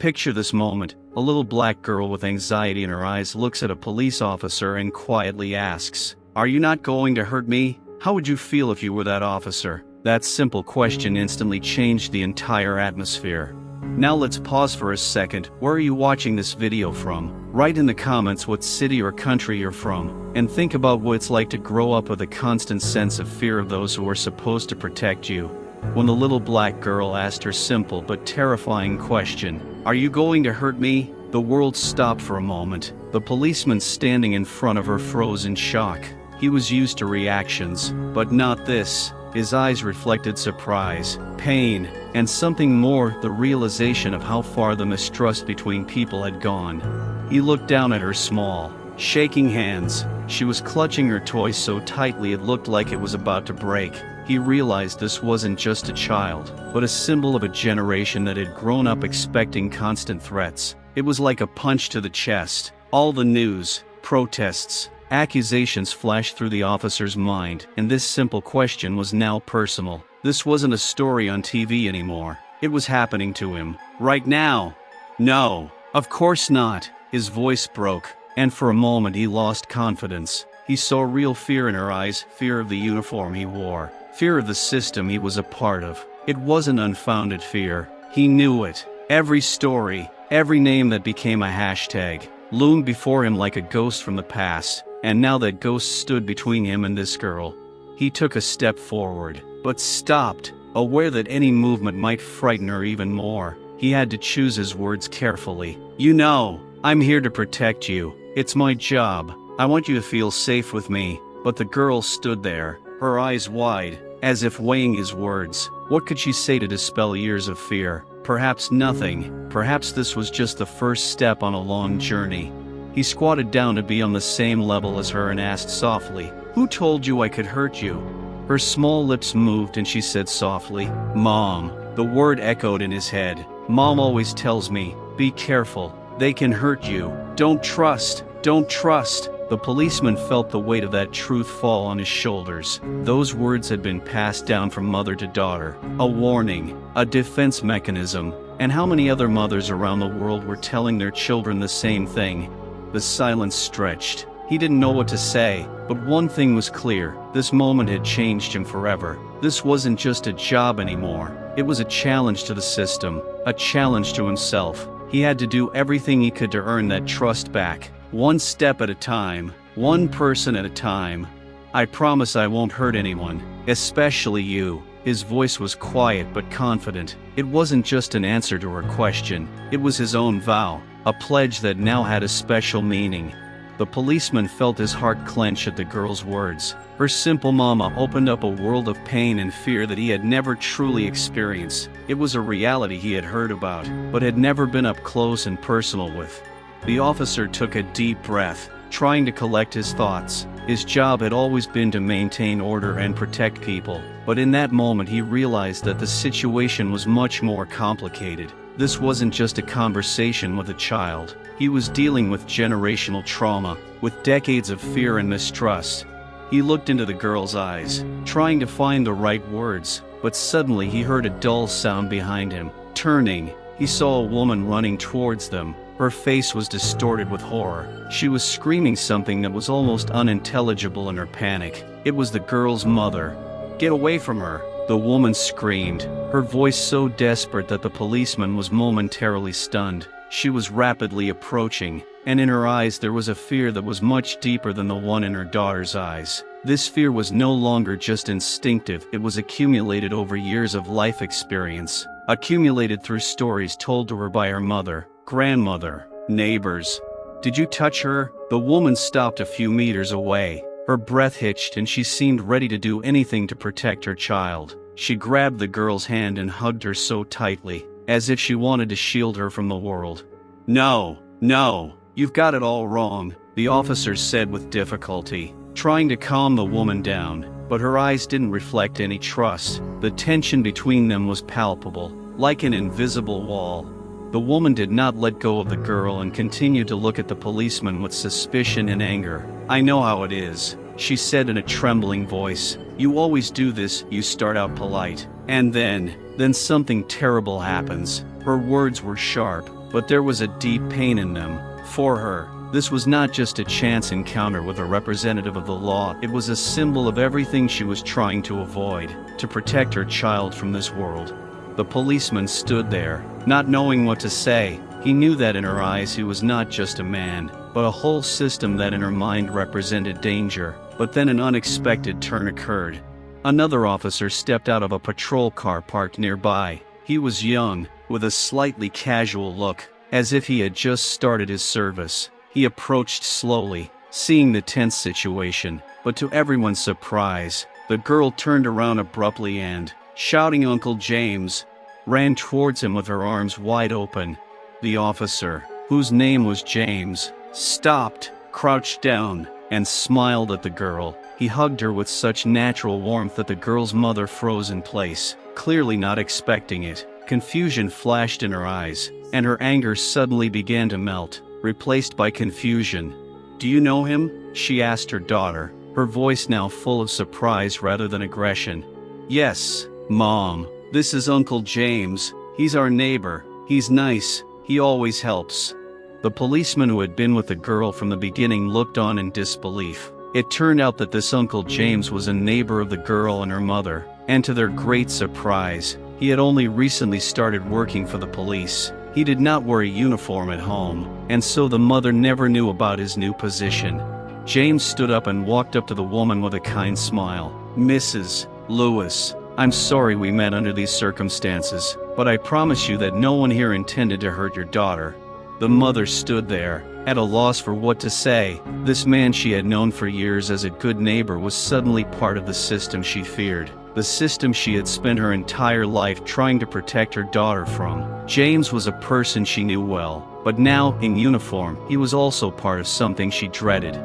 Picture this moment. A little black girl with anxiety in her eyes looks at a police officer and quietly asks, "Are you not going to hurt me?" How would you feel if you were that officer? That simple question instantly changed the entire atmosphere. Now let's pause for a second. Where are you watching this video from? Write in the comments what city or country you're from, and think about what it's like to grow up with a constant sense of fear of those who are supposed to protect you. When the little black girl asked her simple but terrifying question, "Are you going to hurt me?" the world stopped for a moment. The policeman standing in front of her froze in shock. He was used to reactions, but not this. His eyes reflected surprise, pain, and something more, the realization of how far the mistrust between people had gone. He looked down at her small, shaking hands. She was clutching her toy so tightly it looked like it was about to break. He realized this wasn't just a child, but a symbol of a generation that had grown up expecting constant threats. It was like a punch to the chest. All the news, protests, accusations flashed through the officer's mind, and this simple question was now personal. This wasn't a story on TV anymore. It was happening to him, right now. No, of course not. His voice broke, and for a moment he lost confidence. He saw real fear in her eyes, fear of the uniform he wore, fear of the system he was a part of. It wasn't unfounded fear. He knew it. Every story, every name that became a hashtag, loomed before him like a ghost from the past, and now that ghost stood between him and this girl. He took a step forward, but stopped, aware that any movement might frighten her even more. He had to choose his words carefully. "You know, I'm here to protect you. It's my job. I want you to feel safe with me." But the girl stood there, her eyes wide, as if weighing his words. What could she say to dispel years of fear? Perhaps nothing. Perhaps this was just the first step on a long journey. He squatted down to be on the same level as her and asked softly, "Who told you I could hurt you?" Her small lips moved and she said softly, "Mom." The word echoed in his head. "Mom always tells me, be careful. They can hurt you. Don't trust. Don't trust." The policeman felt the weight of that truth fall on his shoulders. Those words had been passed down from mother to daughter. A warning, a defense mechanism. And how many other mothers around the world were telling their children the same thing? The silence stretched. He didn't know what to say, but one thing was clear. This moment had changed him forever. This wasn't just a job anymore. It was a challenge to the system, a challenge to himself. He had to do everything he could to earn that trust back. One step at a time, one person at a time. "I promise I won't hurt anyone, especially you." His voice was quiet but confident. It wasn't just an answer to her question. It was his own vow, a pledge that now had a special meaning. The policeman felt his heart clench at the girl's words. Her simple mama opened up a world of pain and fear that he had never truly experienced. It was a reality he had heard about, but had never been up close and personal with. The officer took a deep breath, trying to collect his thoughts. His job had always been to maintain order and protect people, but in that moment he realized that the situation was much more complicated. This wasn't just a conversation with a child. He was dealing with generational trauma, with decades of fear and mistrust. He looked into the girl's eyes, trying to find the right words, but suddenly he heard a dull sound behind him. Turning, he saw a woman running towards them. Her face was distorted with horror. She was screaming something that was almost unintelligible in her panic. It was the girl's mother. "Get away from her!" the woman screamed, her voice so desperate that the policeman was momentarily stunned. She was rapidly approaching, and in her eyes there was a fear that was much deeper than the one in her daughter's eyes. This fear was no longer just instinctive, it was accumulated over years of life experience, accumulated through stories told to her by her mother, grandmother, neighbors. "Did you touch her?" The woman stopped a few meters away. Her breath hitched and she seemed ready to do anything to protect her child. She grabbed the girl's hand and hugged her so tightly, as if she wanted to shield her from the world. "No, no, you've got it all wrong," the officer said with difficulty, trying to calm the woman down, but her eyes didn't reflect any trust. The tension between them was palpable, like an invisible wall. The woman did not let go of the girl and continued to look at the policeman with suspicion and anger. "I know how it is," she said in a trembling voice. "You always do this, you start out polite. And then something terrible happens." Her words were sharp, but there was a deep pain in them. For her, this was not just a chance encounter with a representative of the law, it was a symbol of everything she was trying to avoid, to protect her child from this world. The policeman stood there, not knowing what to say. He knew that in her eyes he was not just a man, but a whole system that in her mind represented danger. But then an unexpected turn occurred. Another officer stepped out of a patrol car parked nearby. He was young, with a slightly casual look, as if he had just started his service. He approached slowly, seeing the tense situation, but to everyone's surprise, the girl turned around abruptly and, shouting "Uncle James," ran towards him with her arms wide open. The officer, whose name was James, stopped, crouched down, and smiled at the girl. He hugged her with such natural warmth that the girl's mother froze in place, clearly not expecting it. Confusion flashed in her eyes, and her anger suddenly began to melt, replaced by confusion. "Do you know him?" she asked her daughter, her voice now full of surprise rather than aggression. "Yes, Mom. This is Uncle James. He's our neighbor. He's nice. He always helps." The policeman who had been with the girl from the beginning looked on in disbelief. It turned out that this Uncle James was a neighbor of the girl and her mother, and to their great surprise, he had only recently started working for the police. He did not wear a uniform at home, and so the mother never knew about his new position. James stood up and walked up to the woman with a kind smile. "Mrs. Lewis, I'm sorry we met under these circumstances, but I promise you that no one here intended to hurt your daughter." The mother stood there, at a loss for what to say. This man she had known for years as a good neighbor was suddenly part of the system she feared, the system she had spent her entire life trying to protect her daughter from. James was a person she knew well, but now, in uniform, he was also part of something she dreaded.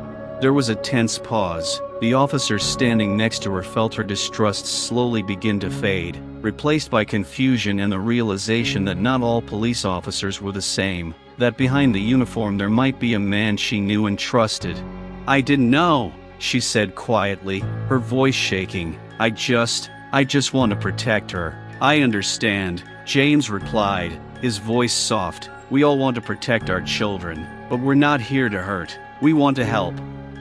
There was a tense pause. The officer standing next to her felt her distrust slowly begin to fade, replaced by confusion and the realization that not all police officers were the same, that behind the uniform there might be a man she knew and trusted. "I didn't know," she said quietly, her voice shaking. I just want to protect her." "I understand," James replied, his voice soft. "We all want to protect our children, but we're not here to hurt. We want to help."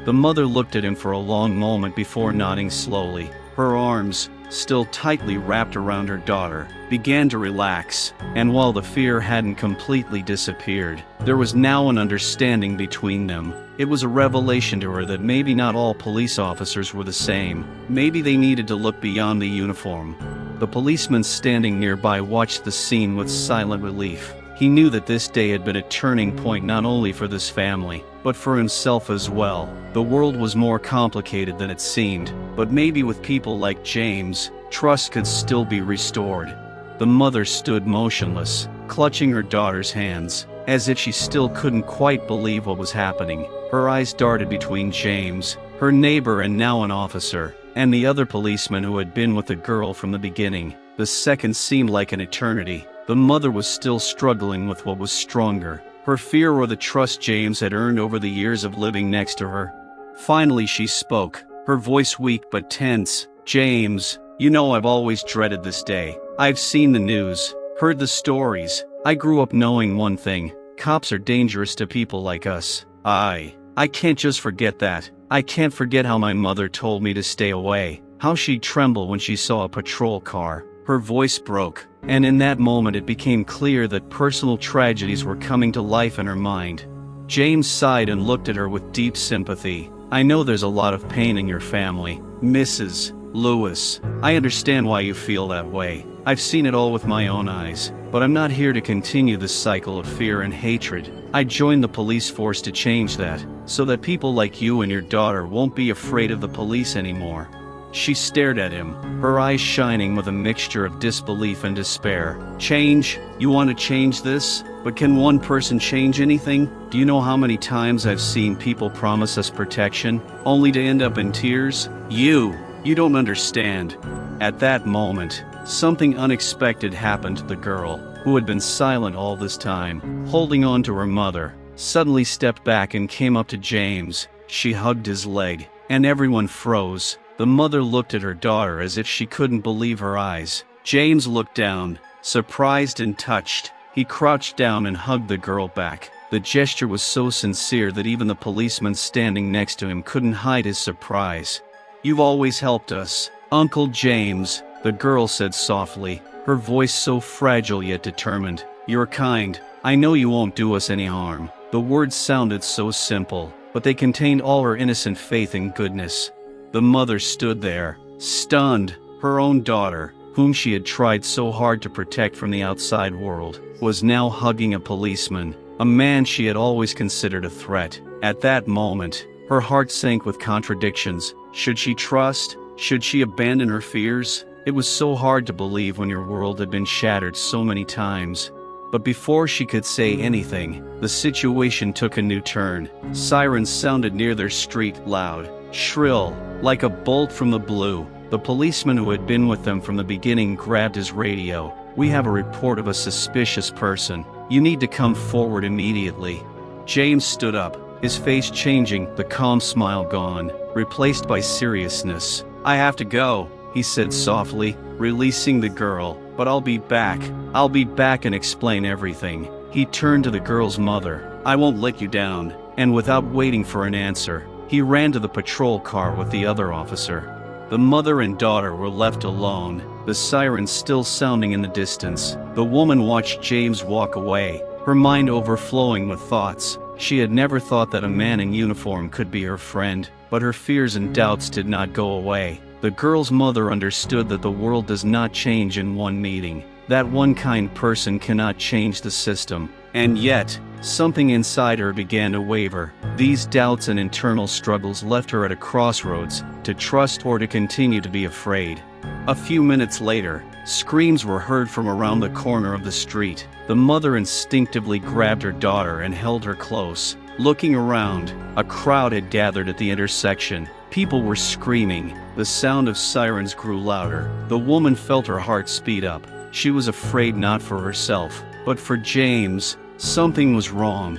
The mother looked at him for a long moment before nodding slowly. Her arms, still tightly wrapped around her daughter, began to relax, and while the fear hadn't completely disappeared, there was now an understanding between them. It was a revelation to her that maybe not all police officers were the same. Maybe they needed to look beyond the uniform. The policeman standing nearby watched the scene with silent relief. He knew that this day had been a turning point not only for this family, but for himself as well. The world was more complicated than it seemed, but maybe with people like James, trust could still be restored. The mother stood motionless, clutching her daughter's hands, as if she still couldn't quite believe what was happening. Her eyes darted between James, her neighbor and now an officer, and the other policeman who had been with the girl from the beginning. The seconds seemed like an eternity. The mother was still struggling with what was stronger, her fear or the trust James had earned over the years of living next to her. Finally she spoke, her voice weak but tense. "James, you know I've always dreaded this day. I've seen the news, heard the stories. I grew up knowing one thing: cops are dangerous to people like us. I can't just forget that. I can't forget how my mother told me to stay away, how she'd tremble when she saw a patrol car." Her voice broke, and in that moment it became clear that personal tragedies were coming to life in her mind. James sighed and looked at her with deep sympathy. "I know there's a lot of pain in your family, Mrs. Lewis. I understand why you feel that way. I've seen it all with my own eyes, but I'm not here to continue this cycle of fear and hatred. I joined the police force to change that, so that people like you and your daughter won't be afraid of the police anymore." She stared at him, her eyes shining with a mixture of disbelief and despair. "Change? You want to change this? But can one person change anything? Do you know how many times I've seen people promise us protection, only to end up in tears? You don't understand." At that moment, something unexpected happened to the girl, who had been silent all this time, holding on to her mother, suddenly stepped back and came up to James. She hugged his leg, and everyone froze. The mother looked at her daughter as if she couldn't believe her eyes. James looked down, surprised and touched. He crouched down and hugged the girl back. The gesture was so sincere that even the policeman standing next to him couldn't hide his surprise. "You've always helped us, Uncle James," the girl said softly, her voice so fragile yet determined. "You're kind. I know you won't do us any harm." The words sounded so simple, but they contained all her innocent faith and goodness. The mother stood there, stunned. Her own daughter, whom she had tried so hard to protect from the outside world, was now hugging a policeman, a man she had always considered a threat. At that moment, her heart sank with contradictions. Should she trust? Should she abandon her fears? It was so hard to believe when your world had been shattered so many times. But before she could say anything, the situation took a new turn. Sirens sounded near their street, loud, shrill, like a bolt from the blue. The policeman who had been with them from the beginning grabbed his radio. "We have a report of a suspicious person. You need to come forward immediately." James stood up, his face changing, the calm smile gone, replaced by seriousness. "I have to go," he said softly, releasing the girl, "but I'll be back. I'll be back and explain everything." He turned to the girl's mother. "I won't let you down." And without waiting for an answer, he ran to the patrol car with the other officer. The mother and daughter were left alone, the sirens still sounding in the distance. The woman watched James walk away, her mind overflowing with thoughts. She had never thought that a man in uniform could be her friend, but her fears and doubts did not go away. The girl's mother understood that the world does not change in one meeting, that one kind person cannot change the system. And yet, something inside her began to waver. These doubts and internal struggles left her at a crossroads, to trust or to continue to be afraid. A few minutes later, screams were heard from around the corner of the street. The mother instinctively grabbed her daughter and held her close. Looking around, a crowd had gathered at the intersection. People were screaming. The sound of sirens grew louder. The woman felt her heart speed up. She was afraid not for herself, but for James. Something was wrong.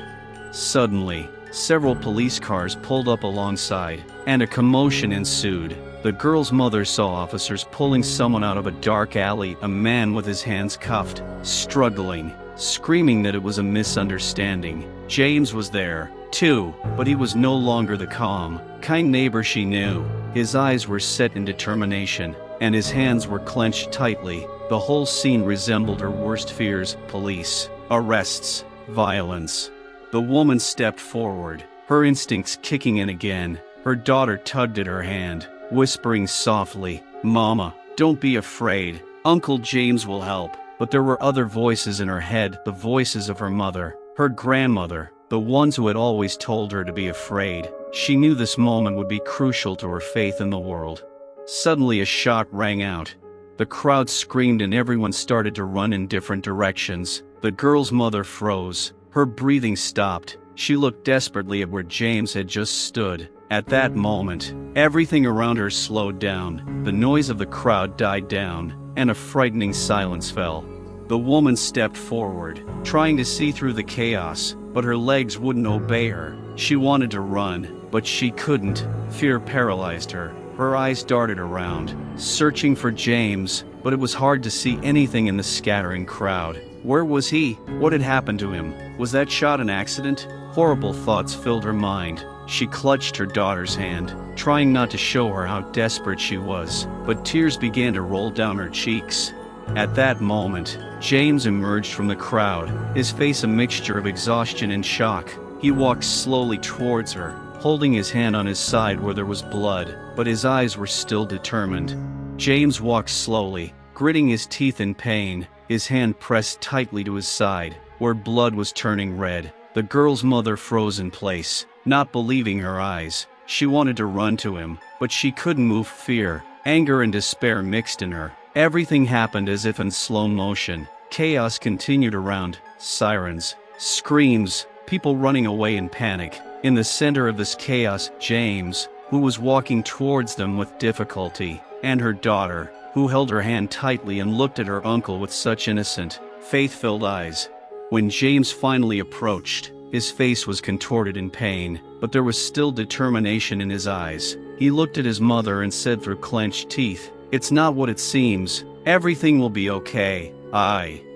Suddenly, several police cars pulled up alongside, and a commotion ensued. The girl's mother saw officers pulling someone out of a dark alley, a man with his hands cuffed, struggling, screaming that it was a misunderstanding. James was there, too, but he was no longer the calm, kind neighbor she knew. His eyes were set in determination, and his hands were clenched tightly. The whole scene resembled her worst fears: police, arrests, violence. The woman stepped forward, her instincts kicking in again. Her daughter tugged at her hand, whispering softly, "Mama, don't be afraid. Uncle James will help." But there were other voices in her head, the voices of her mother, her grandmother, the ones who had always told her to be afraid. She knew this moment would be crucial to her faith in the world. Suddenly a shot rang out. The crowd screamed and everyone started to run in different directions. The girl's mother froze. Her breathing stopped. She looked desperately at where James had just stood. At that moment, everything around her slowed down. The noise of the crowd died down, and a frightening silence fell. The woman stepped forward, trying to see through the chaos, but her legs wouldn't obey her. She wanted to run, but she couldn't. Fear paralyzed her. Her eyes darted around, searching for James, but it was hard to see anything in the scattering crowd. Where was he? What had happened to him? Was that shot an accident? Horrible thoughts filled her mind. She clutched her daughter's hand, trying not to show her how desperate she was, but tears began to roll down her cheeks. At that moment, James emerged from the crowd, his face a mixture of exhaustion and shock. He walked slowly towards her, holding his hand on his side where there was blood, but his eyes were still determined. James walked slowly, gritting his teeth in pain, his hand pressed tightly to his side, where blood was turning red. The girl's mother froze in place, not believing her eyes. She wanted to run to him, but she couldn't move. Fear, anger, and despair mixed in her. Everything happened as if in slow motion. Chaos continued around, sirens, screams, people running away in panic. In the center of this chaos, James, who was walking towards them with difficulty, and her daughter, who held her hand tightly and looked at her uncle with such innocent, faith-filled eyes. When James finally approached, his face was contorted in pain, but there was still determination in his eyes. He looked at his mother and said through clenched teeth, "It's not what it seems. Everything will be okay."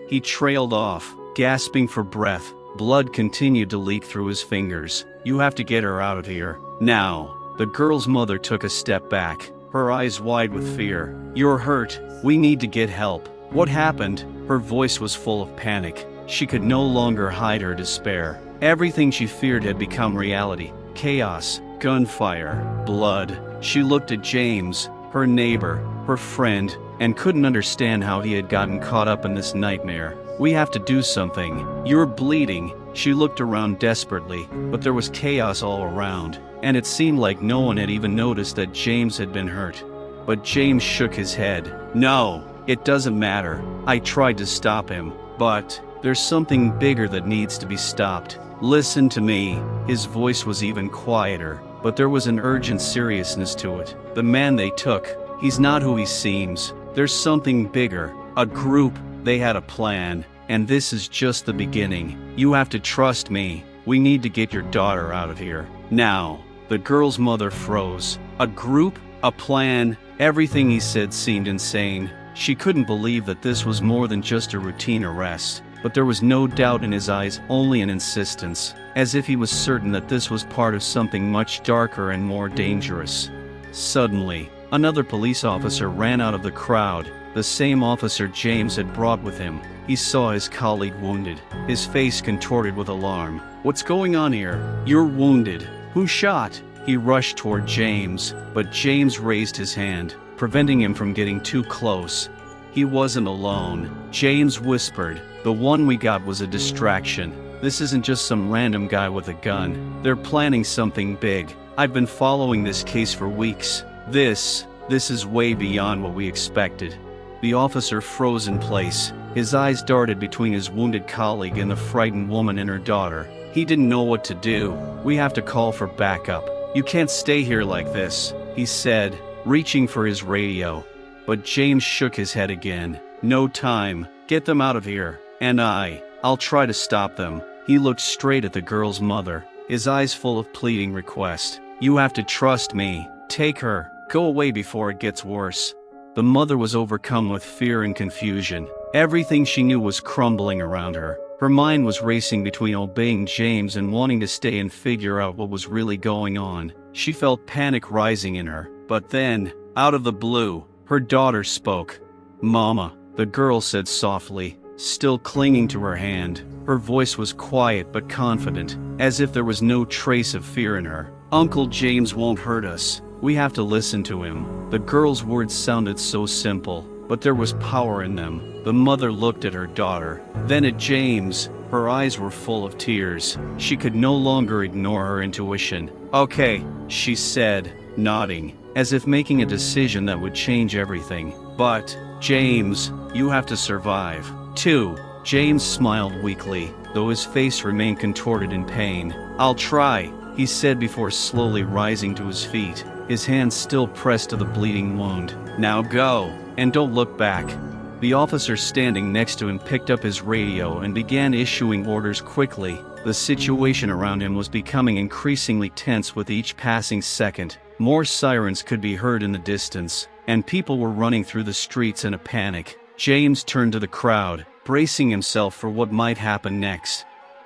He trailed off, Gasping for breath, blood continued to leak through his fingers. You have to get her out of here. Now. The girl's mother took a step back, her eyes wide with fear. You're hurt. We need to get help. What happened? Her voice was full of panic. She could no longer hide her despair. Everything she feared had become reality. Chaos, gunfire, blood. She looked at James, her neighbor, her friend, and couldn't understand how he had gotten caught up in this nightmare. We have to do something. You're bleeding. She looked around desperately, but there was chaos all around, and it seemed like no one had even noticed that James had been hurt. But James shook his head. No, it doesn't matter. I tried to stop him, but there's something bigger that needs to be stopped. Listen to me. His voice was even quieter, but there was an urgent seriousness to it. The man they took, he's not who he seems. There's something bigger. A group. They had a plan, and this is just the beginning. You have to trust me. We need to get your daughter out of here. Now. The girl's mother froze. A group? A plan? Everything he said seemed insane. She couldn't believe that this was more than just a routine arrest, but there was no doubt in his eyes, only an insistence, as if he was certain that this was part of something much darker and more dangerous. Suddenly, another police officer ran out of the crowd, the same officer James had brought with him. He saw his colleague wounded, his face contorted with alarm. What's going on here? You're wounded. Who shot? He rushed toward James, but James raised his hand, preventing him from getting too close. He wasn't alone. James whispered, the one we got was a distraction. This isn't just some random guy with a gun. They're planning something big. I've been following this case for weeks. This is way beyond what we expected. The officer froze in place. His eyes darted between his wounded colleague and the frightened woman and her daughter. He didn't know what to do. We have to call for backup. You can't stay here like this, he said, reaching for his radio. But James shook his head again. No time. Get them out of here. And I'll try to stop them. He looked straight at the girl's mother, his eyes full of pleading request. You have to trust me. Take her. Go away before it gets worse. The mother was overcome with fear and confusion. Everything she knew was crumbling around her. Her mind was racing between obeying James and wanting to stay and figure out what was really going on. She felt panic rising in her. But then, out of the blue, her daughter spoke. Mama, the girl said softly, still clinging to her hand. Her voice was quiet but confident, as if there was no trace of fear in her. Uncle James won't hurt us. We have to listen to him. The girl's words sounded so simple, but there was power in them. The mother looked at her daughter, then at James. Her eyes were full of tears. She could no longer ignore her intuition. Okay, she said, nodding, as if making a decision that would change everything. But, James, you have to survive, too. James smiled weakly, though his face remained contorted in pain. I'll try, he said before slowly rising to his feet, his hands still pressed to the bleeding wound. Now go, and don't look back. The officer standing next to him picked up his radio and began issuing orders quickly. The situation around him was becoming increasingly tense with each passing second. More sirens could be heard in the distance, and people were running through the streets in a panic. James turned to the crowd, bracing himself for what might happen next.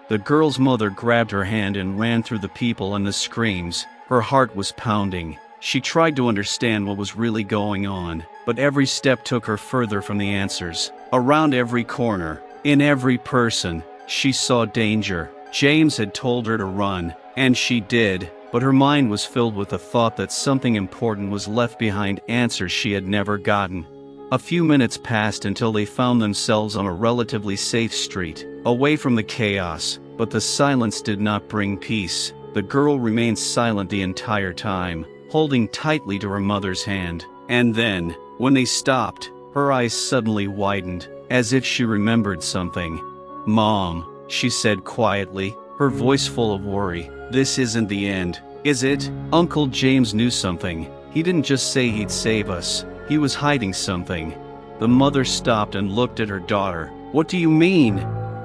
The girl's mother grabbed her hand and ran through the people and the screams. Her heart was pounding. She tried to understand what was really going on, but every step took her further from the answers. Around every corner, in every person, she saw danger. James had told her to run, and she did, but her mind was filled with the thought that something important was left behind, answers she had never gotten. A few minutes passed until they found themselves on a relatively safe street, away from the chaos, but the silence did not bring peace. The girl remained silent the entire time, holding tightly to her mother's hand. And then, when they stopped, her eyes suddenly widened, as if she remembered something. Mom, she said quietly, her voice full of worry, this isn't the end, is it? Uncle James knew something. He didn't just say he'd save us. He was hiding something. The mother stopped and looked at her daughter. What do you mean?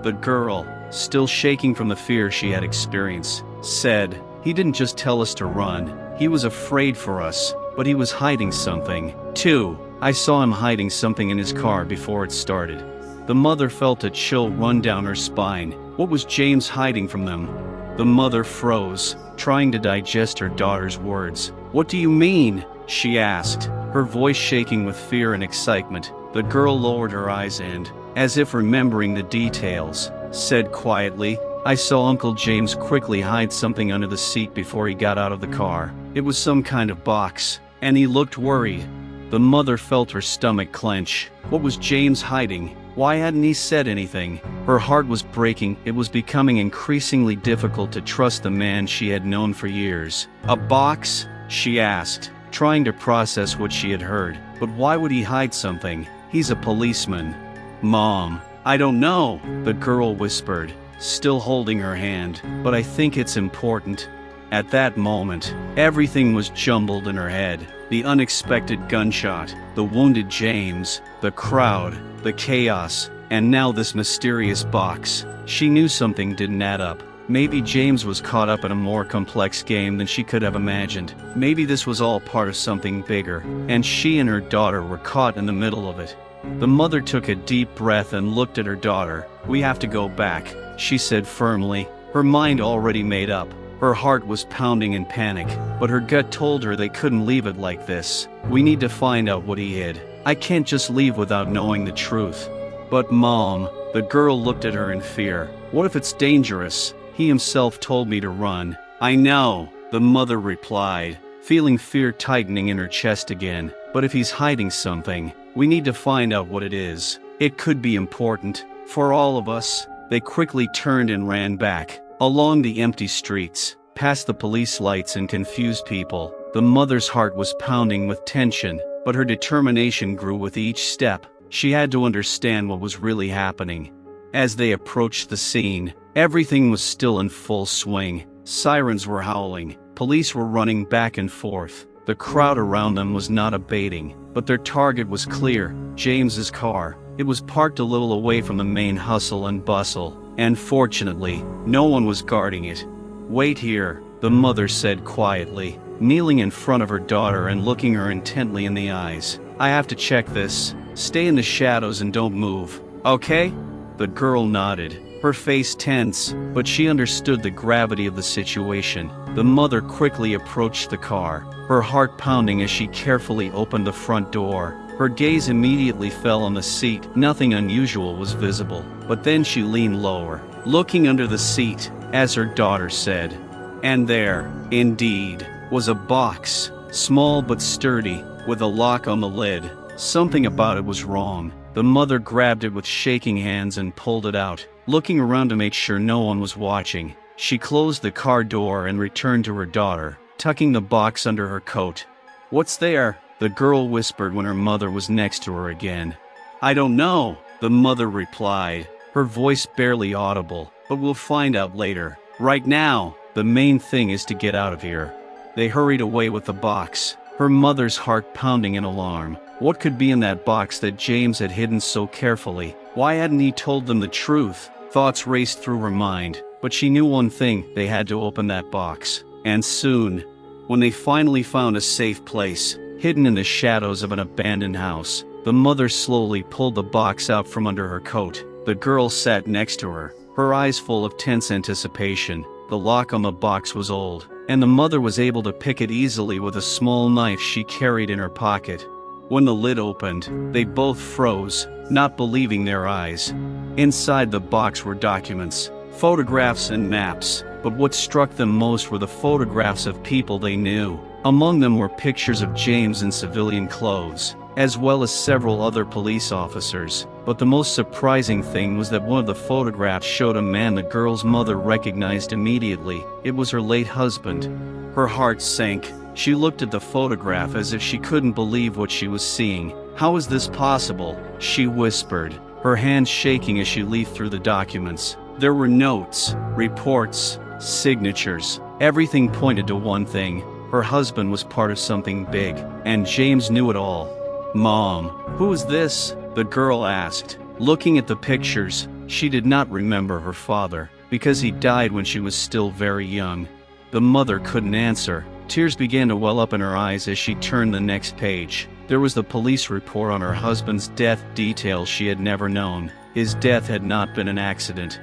The girl, still shaking from the fear she had experienced, said, he didn't just tell us to run. He was afraid for us, but he was hiding something, too. I saw him hiding something in his car before it started. The mother felt a chill run down her spine. What was James hiding from them? The mother froze, trying to digest her daughter's words. "What do you mean?" she asked, her voice shaking with fear and excitement. The girl lowered her eyes and, as if remembering the details, said quietly, "I saw Uncle James quickly hide something under the seat before he got out of the car. It was some kind of box, and he looked worried." The mother felt her stomach clench. What was James hiding? Why hadn't he said anything? Her heart was breaking. It was becoming increasingly difficult to trust the man she had known for years. "A box?" she asked, trying to process what she had heard. "But why would he hide something? He's a policeman." "Mom, I don't know," the girl whispered, still holding her hand, "but I think it's important." At that moment, everything was jumbled in her head. The unexpected gunshot, the wounded James, the crowd, the chaos, and now this mysterious box. She knew something didn't add up. Maybe James was caught up in a more complex game than she could have imagined. Maybe this was all part of something bigger, and she and her daughter were caught in the middle of it. The mother took a deep breath and looked at her daughter. "We have to go back," she said firmly, her mind already made up. Her heart was pounding in panic, but her gut told her they couldn't leave it like this. "We need to find out what he hid. I can't just leave without knowing the truth." "But Mom," the girl looked at her in fear. "What if it's dangerous? He himself told me to run." "I know," the mother replied, feeling fear tightening in her chest again. "But if he's hiding something, we need to find out what it is. It could be important for all of us." They quickly turned and ran back, along the empty streets, past the police lights and confused people. The mother's heart was pounding with tension, but her determination grew with each step. She had to understand what was really happening. As they approached the scene, everything was still in full swing. Sirens were howling, police were running back and forth. The crowd around them was not abating, but their target was clear: James's car. It was parked a little away from the main hustle and bustle, and fortunately, no one was guarding it. "Wait here," the mother said quietly, kneeling in front of her daughter and looking her intently in the eyes. "I have to check this. Stay in the shadows and don't move. Okay?" The girl nodded, her face tense, but she understood the gravity of the situation. The mother quickly approached the car, her heart pounding as she carefully opened the front door. Her gaze immediately fell on the seat. Nothing unusual was visible, but then she leaned lower, looking under the seat, as her daughter said. And there, indeed, was a box, small but sturdy, with a lock on the lid. Something about it was wrong. The mother grabbed it with shaking hands and pulled it out, looking around to make sure no one was watching. She closed the car door and returned to her daughter, tucking the box under her coat. "What's there?" the girl whispered when her mother was next to her again. "I don't know," the mother replied, her voice barely audible, "but we'll find out later. Right now, the main thing is to get out of here." They hurried away with the box, her mother's heart pounding in alarm. What could be in that box that James had hidden so carefully? Why hadn't he told them the truth? Thoughts raced through her mind, but she knew one thing: they had to open that box. And soon. When they finally found a safe place, hidden in the shadows of an abandoned house, the mother slowly pulled the box out from under her coat. The girl sat next to her, her eyes full of tense anticipation. The lock on the box was old, and the mother was able to pick it easily with a small knife she carried in her pocket. When the lid opened, they both froze, not believing their eyes. Inside the box were documents, photographs and maps, but what struck them most were the photographs of people they knew. Among them were pictures of James in civilian clothes, as well as several other police officers. But the most surprising thing was that one of the photographs showed a man the girl's mother recognized immediately. It was her late husband. Her heart sank. She looked at the photograph as if she couldn't believe what she was seeing. "How is this possible?" she whispered, her hands shaking as she leafed through the documents. There were notes, reports, signatures. Everything pointed to one thing: her husband was part of something big, and James knew it all. "Mom, who is this?" the girl asked. Looking at the pictures, she did not remember her father, because he died when she was still very young. The mother couldn't answer. Tears began to well up in her eyes as she turned the next page. There was the police report on her husband's death, details she had never known. His death had not been an accident.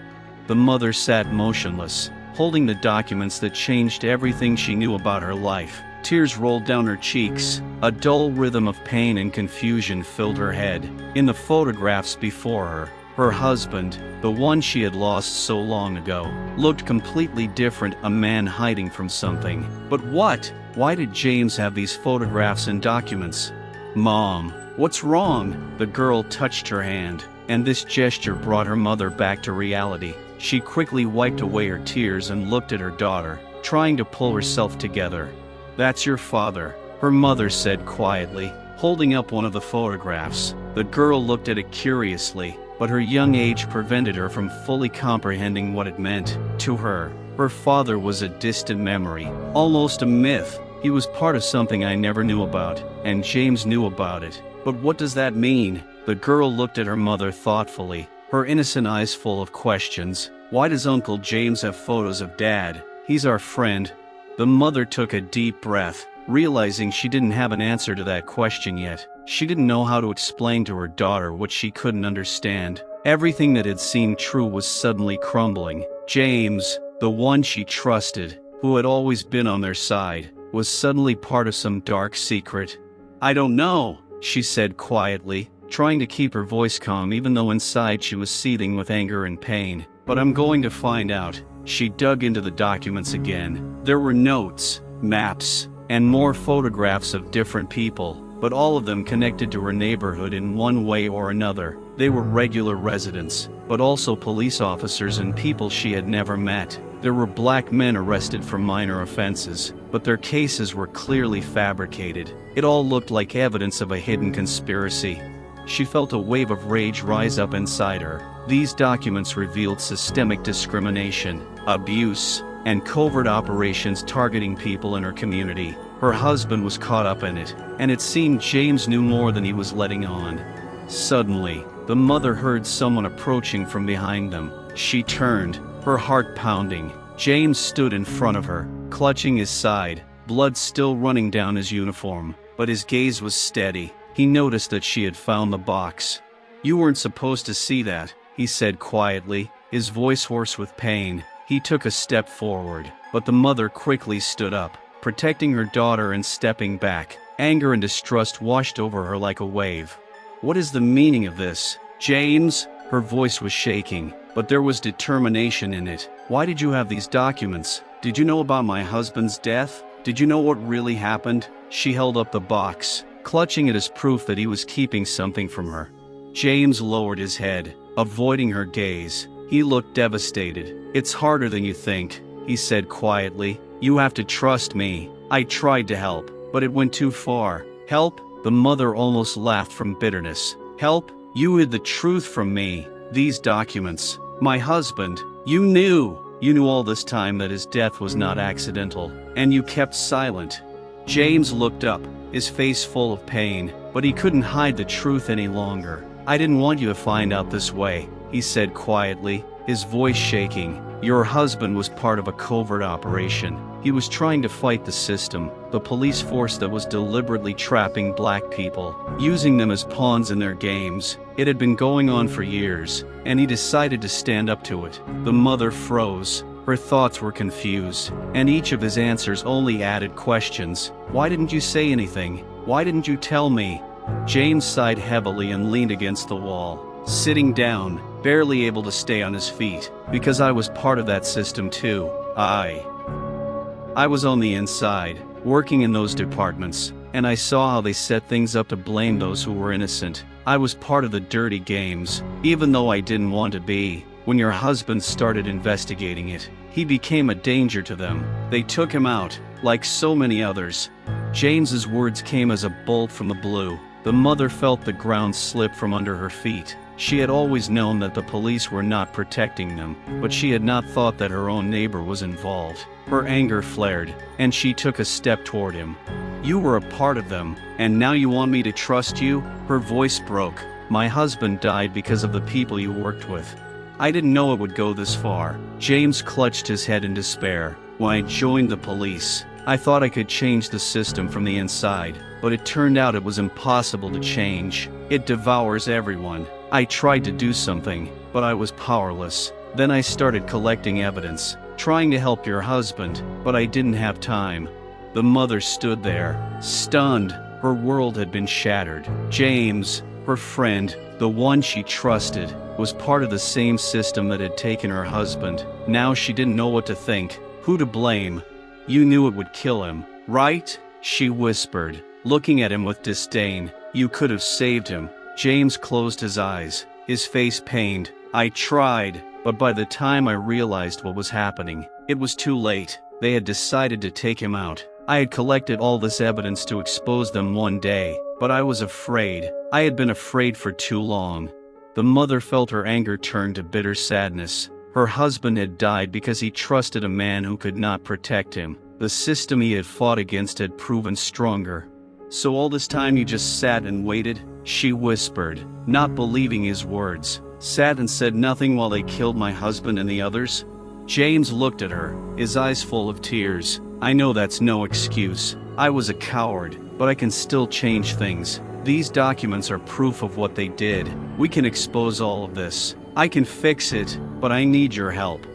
The mother sat motionless, holding the documents that changed everything she knew about her life. Tears rolled down her cheeks. A dull rhythm of pain and confusion filled her head. In the photographs before her, her husband, the one she had lost so long ago, looked completely different, a man hiding from something. But what? Why did James have these photographs and documents? Mom, what's wrong? The girl touched her hand, and this gesture brought her mother back to reality. She quickly wiped away her tears and looked at her daughter, trying to pull herself together. That's your father, her mother said quietly, holding up one of the photographs. The girl looked at it curiously, but her young age prevented her from fully comprehending what it meant. To her, her father was a distant memory, almost a myth. He was part of something I never knew about, and James knew about it. But what does that mean? The girl looked at her mother thoughtfully, her innocent eyes full of questions. Why does Uncle James have photos of Dad? He's our friend. The mother took a deep breath, realizing she didn't have an answer to that question yet. She didn't know how to explain to her daughter what she couldn't understand. Everything that had seemed true was suddenly crumbling. James, the one she trusted, who had always been on their side, was suddenly part of some dark secret. I don't know, she said quietly, trying to keep her voice calm even though inside she was seething with anger and pain. But I'm going to find out. She dug into the documents again. There were notes, maps, and more photographs of different people, but all of them connected to her neighborhood in one way or another. They were regular residents, but also police officers and people she had never met. There were black men arrested for minor offenses, but their cases were clearly fabricated. It all looked like evidence of a hidden conspiracy. She felt a wave of rage rise up inside her. These documents revealed systemic discrimination, abuse, and covert operations targeting people in her community. Her husband was caught up in it, and it seemed James knew more than he was letting on. Suddenly, the mother heard someone approaching from behind them. She turned, her heart pounding. James stood in front of her, clutching his side, blood still running down his uniform, but his gaze was steady. He noticed that she had found the box. You weren't supposed to see that, he said quietly, his voice hoarse with pain. He took a step forward, but the mother quickly stood up, protecting her daughter and stepping back. Anger and distrust washed over her like a wave. What is the meaning of this? James? Her voice was shaking, but there was determination in it. Why did you have these documents? Did you know about my husband's death? Did you know what really happened? She held up the box, clutching it as proof that he was keeping something from her. James lowered his head, avoiding her gaze. He looked devastated. It's harder than you think, he said quietly. You have to trust me. I tried to help, but it went too far. Help? The mother almost laughed from bitterness. Help? You hid the truth from me. These documents. My husband. You knew all this time that his death was not accidental, and you kept silent. James looked up, his face full of pain, but he couldn't hide the truth any longer. I didn't want you to find out this way, he said quietly, his voice shaking. Your husband was part of a covert operation. He was trying to fight the system, the police force that was deliberately trapping black people, using them as pawns in their games. It had been going on for years, and he decided to stand up to it. The mother froze. Her thoughts were confused, and each of his answers only added questions. Why didn't you say anything? Why didn't you tell me? James sighed heavily and leaned against the wall, sitting down, barely able to stay on his feet. Because I was part of that system too. I was on the inside, working in those departments, and I saw how they set things up to blame those who were innocent. I was part of the dirty games, even though I didn't want to be. When your husband started investigating it, he became a danger to them. They took him out, like so many others. James's words came as a bolt from the blue. The mother felt the ground slip from under her feet. She had always known that the police were not protecting them, but she had not thought that her own neighbor was involved. Her anger flared, and she took a step toward him. You were a part of them, and now you want me to trust you? Her voice broke. My husband died because of the people you worked with. I didn't know it would go this far. James clutched his head in despair. When I joined the police, I thought I could change the system from the inside, but it turned out it was impossible to change. It devours everyone. I tried to do something, but I was powerless. Then I started collecting evidence, trying to help your husband, but I didn't have time." The mother stood there, stunned. Her world had been shattered. James, her friend, the one she trusted, was part of the same system that had taken her husband. Now she didn't know what to think, who to blame. "You knew it would kill him, right?" she whispered, looking at him with disdain. "You could have saved him." James closed his eyes, his face pained. "I tried, but by the time I realized what was happening, it was too late. They had decided to take him out. I had collected all this evidence to expose them one day, but I was afraid. I had been afraid for too long." The mother felt her anger turn to bitter sadness. Her husband had died because he trusted a man who could not protect him. The system he had fought against had proven stronger. "So all this time you just sat and waited?" she whispered, not believing his words. "Sat and said nothing while they killed my husband and the others?" James looked at her, his eyes full of tears. "I know that's no excuse. I was a coward, but I can still change things. These documents are proof of what they did. We can expose all of this. I can fix it, but I need your help."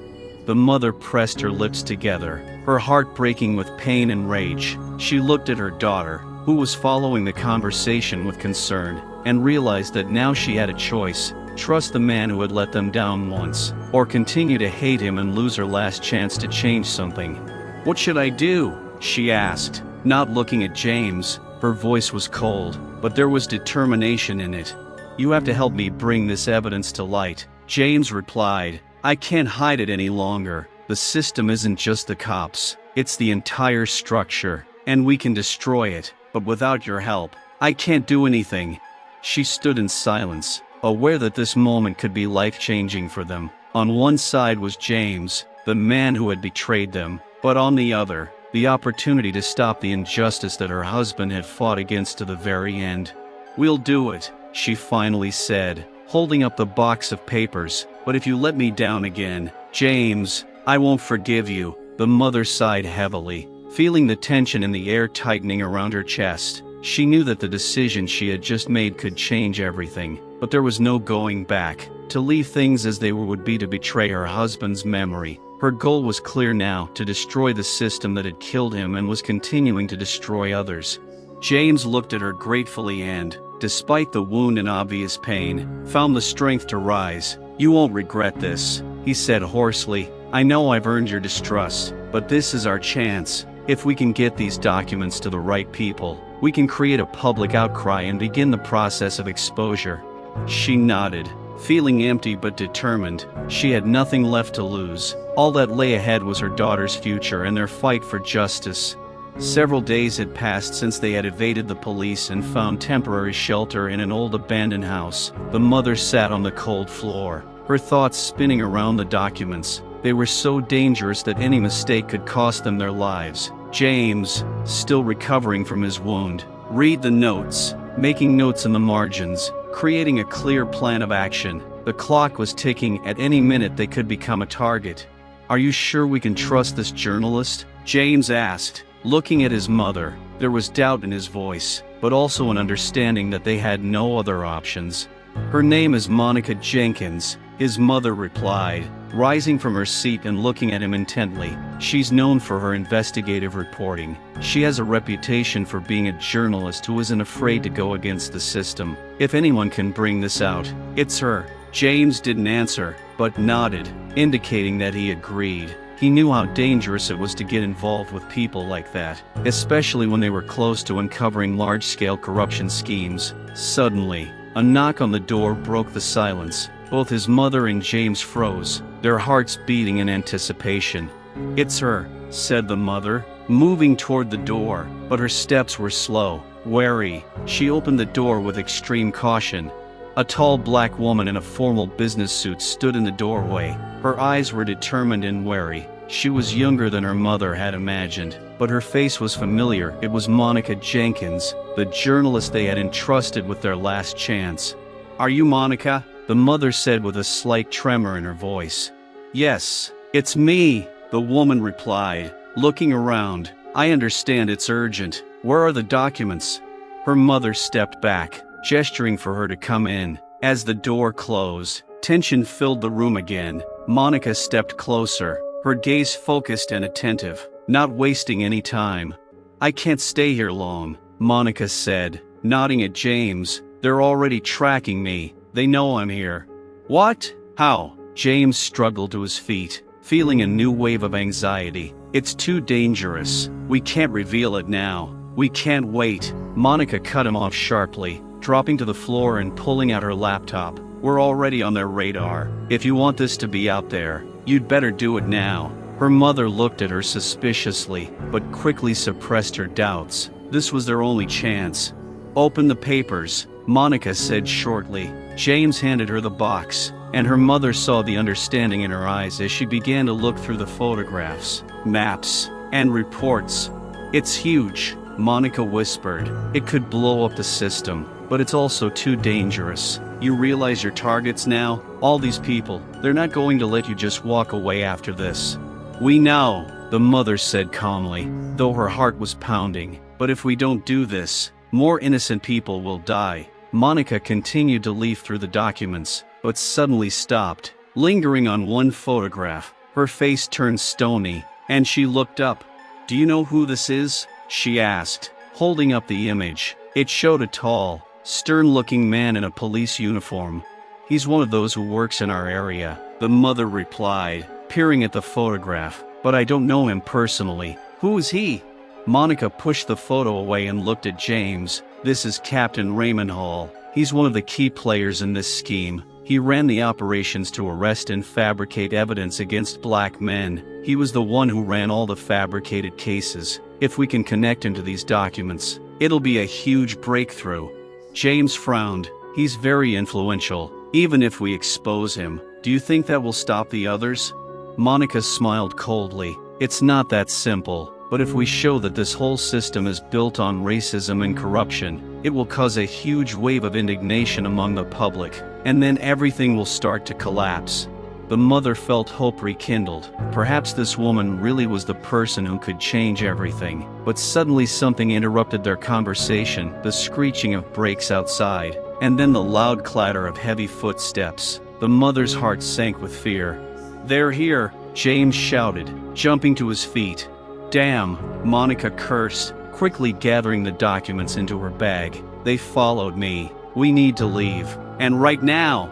The mother pressed her lips together, her heart breaking with pain and rage. She looked at her daughter, who was following the conversation with concern, and realized that now she had a choice: trust the man who had let them down once, or continue to hate him and lose her last chance to change something. "What should I do?" she asked, not looking at James. Her voice was cold, but there was determination in it. "You have to help me bring this evidence to light," James replied. "I can't hide it any longer. The system isn't just the cops, it's the entire structure, and we can destroy it, but without your help, I can't do anything." She stood in silence, aware that this moment could be life-changing for them. On one side was James, the man who had betrayed them, but on the other, the opportunity to stop the injustice that her husband had fought against to the very end. "We'll do it," she finally said, holding up the box of papers. "But if you let me down again, James, I won't forgive you." The mother sighed heavily, feeling the tension in the air tightening around her chest. She knew that the decision she had just made could change everything, but there was no going back. To leave things as they were would be to betray her husband's memory. Her goal was clear now: to destroy the system that had killed him and was continuing to destroy others. James looked at her gratefully and, despite the wound and obvious pain, found the strength to rise. "You won't regret this," he said hoarsely. "I know I've earned your distrust, but this is our chance. If we can get these documents to the right people, we can create a public outcry and begin the process of exposure." She nodded, feeling empty but determined. She had nothing left to lose. All that lay ahead was her daughter's future and their fight for justice. Several days had passed since they had evaded the police and found temporary shelter in an old abandoned house. The mother sat on the cold floor, her thoughts spinning around the documents. They were so dangerous that any mistake could cost them their lives. James, still recovering from his wound, read the notes, making notes in the margins, creating a clear plan of action. The clock was ticking. At any minute they could become a target. "Are you sure we can trust this journalist?" James asked, looking at his mother. There was doubt in his voice, but also an understanding that they had no other options. "Her name is Monica Jenkins," his mother replied, rising from her seat and looking at him intently. "She's known for her investigative reporting. She has a reputation for being a journalist who isn't afraid to go against the system. If anyone can bring this out, it's her." James didn't answer, but nodded, indicating that he agreed. He knew how dangerous it was to get involved with people like that, especially when they were close to uncovering large-scale corruption schemes. Suddenly, a knock on the door broke the silence. Both his mother and James froze, their hearts beating in anticipation. "It's her," said the mother, moving toward the door, but her steps were slow, wary. She opened the door with extreme caution. A tall black woman in a formal business suit stood in the doorway. Her eyes were determined and wary. She was younger than her mother had imagined, but her face was familiar. It was Monica Jenkins, the journalist they had entrusted with their last chance. "Are you Monica?" the mother said with a slight tremor in her voice. "Yes, it's me," the woman replied, looking around. "I understand it's urgent. Where are the documents?" Her mother stepped back, gesturing for her to come in. As the door closed, tension filled the room again. Monica stepped closer, her gaze focused and attentive, not wasting any time. "I can't stay here long," Monica said, nodding at James. "They're already tracking me. They know I'm here." "What? How?" James struggled to his feet, feeling a new wave of anxiety. "It's too dangerous. We can't reveal it now. We can't wait." Monica cut him off sharply, dropping to the floor and pulling out her laptop. "We're already on their radar. If you want this to be out there, you'd better do it now." Her mother looked at her suspiciously, but quickly suppressed her doubts. This was their only chance. "Open the papers," Monica said shortly. James handed her the box, and her mother saw the understanding in her eyes as she began to look through the photographs, maps, and reports. "It's huge," Monica whispered. "It could blow up the system, but it's also too dangerous. You realize your targets now? All these people, they're not going to let you just walk away after this." "We know," the mother said calmly, though her heart was pounding. "But if we don't do this, more innocent people will die." Monica continued to leaf through the documents, but suddenly stopped, lingering on one photograph. Her face turned stony, and she looked up. "Do you know who this is?" she asked, holding up the image. It showed a tall, stern-looking man in a police uniform. "He's one of those who works in our area," the mother replied, peering at the photograph. "But I don't know him personally." "Who is he?" Monica pushed the photo away and looked at James. "This is Captain Raymond Hall. He's one of the key players in this scheme. He ran the operations to arrest and fabricate evidence against black men. He was the one who ran all the fabricated cases. If we can connect him to these documents, it'll be a huge breakthrough." James frowned. "He's very influential. Even if we expose him, do you think that will stop the others?" Monica smiled coldly. "It's not that simple. But if we show that this whole system is built on racism and corruption, it will cause a huge wave of indignation among the public, and then everything will start to collapse." The mother felt hope rekindled. Perhaps this woman really was the person who could change everything. But suddenly something interrupted their conversation, the screeching of brakes outside, and then the loud clatter of heavy footsteps. The mother's heart sank with fear. "They're here!" James shouted, jumping to his feet. "Damn," Monica cursed, quickly gathering the documents into her bag. "They followed me. We need to leave. And right now!"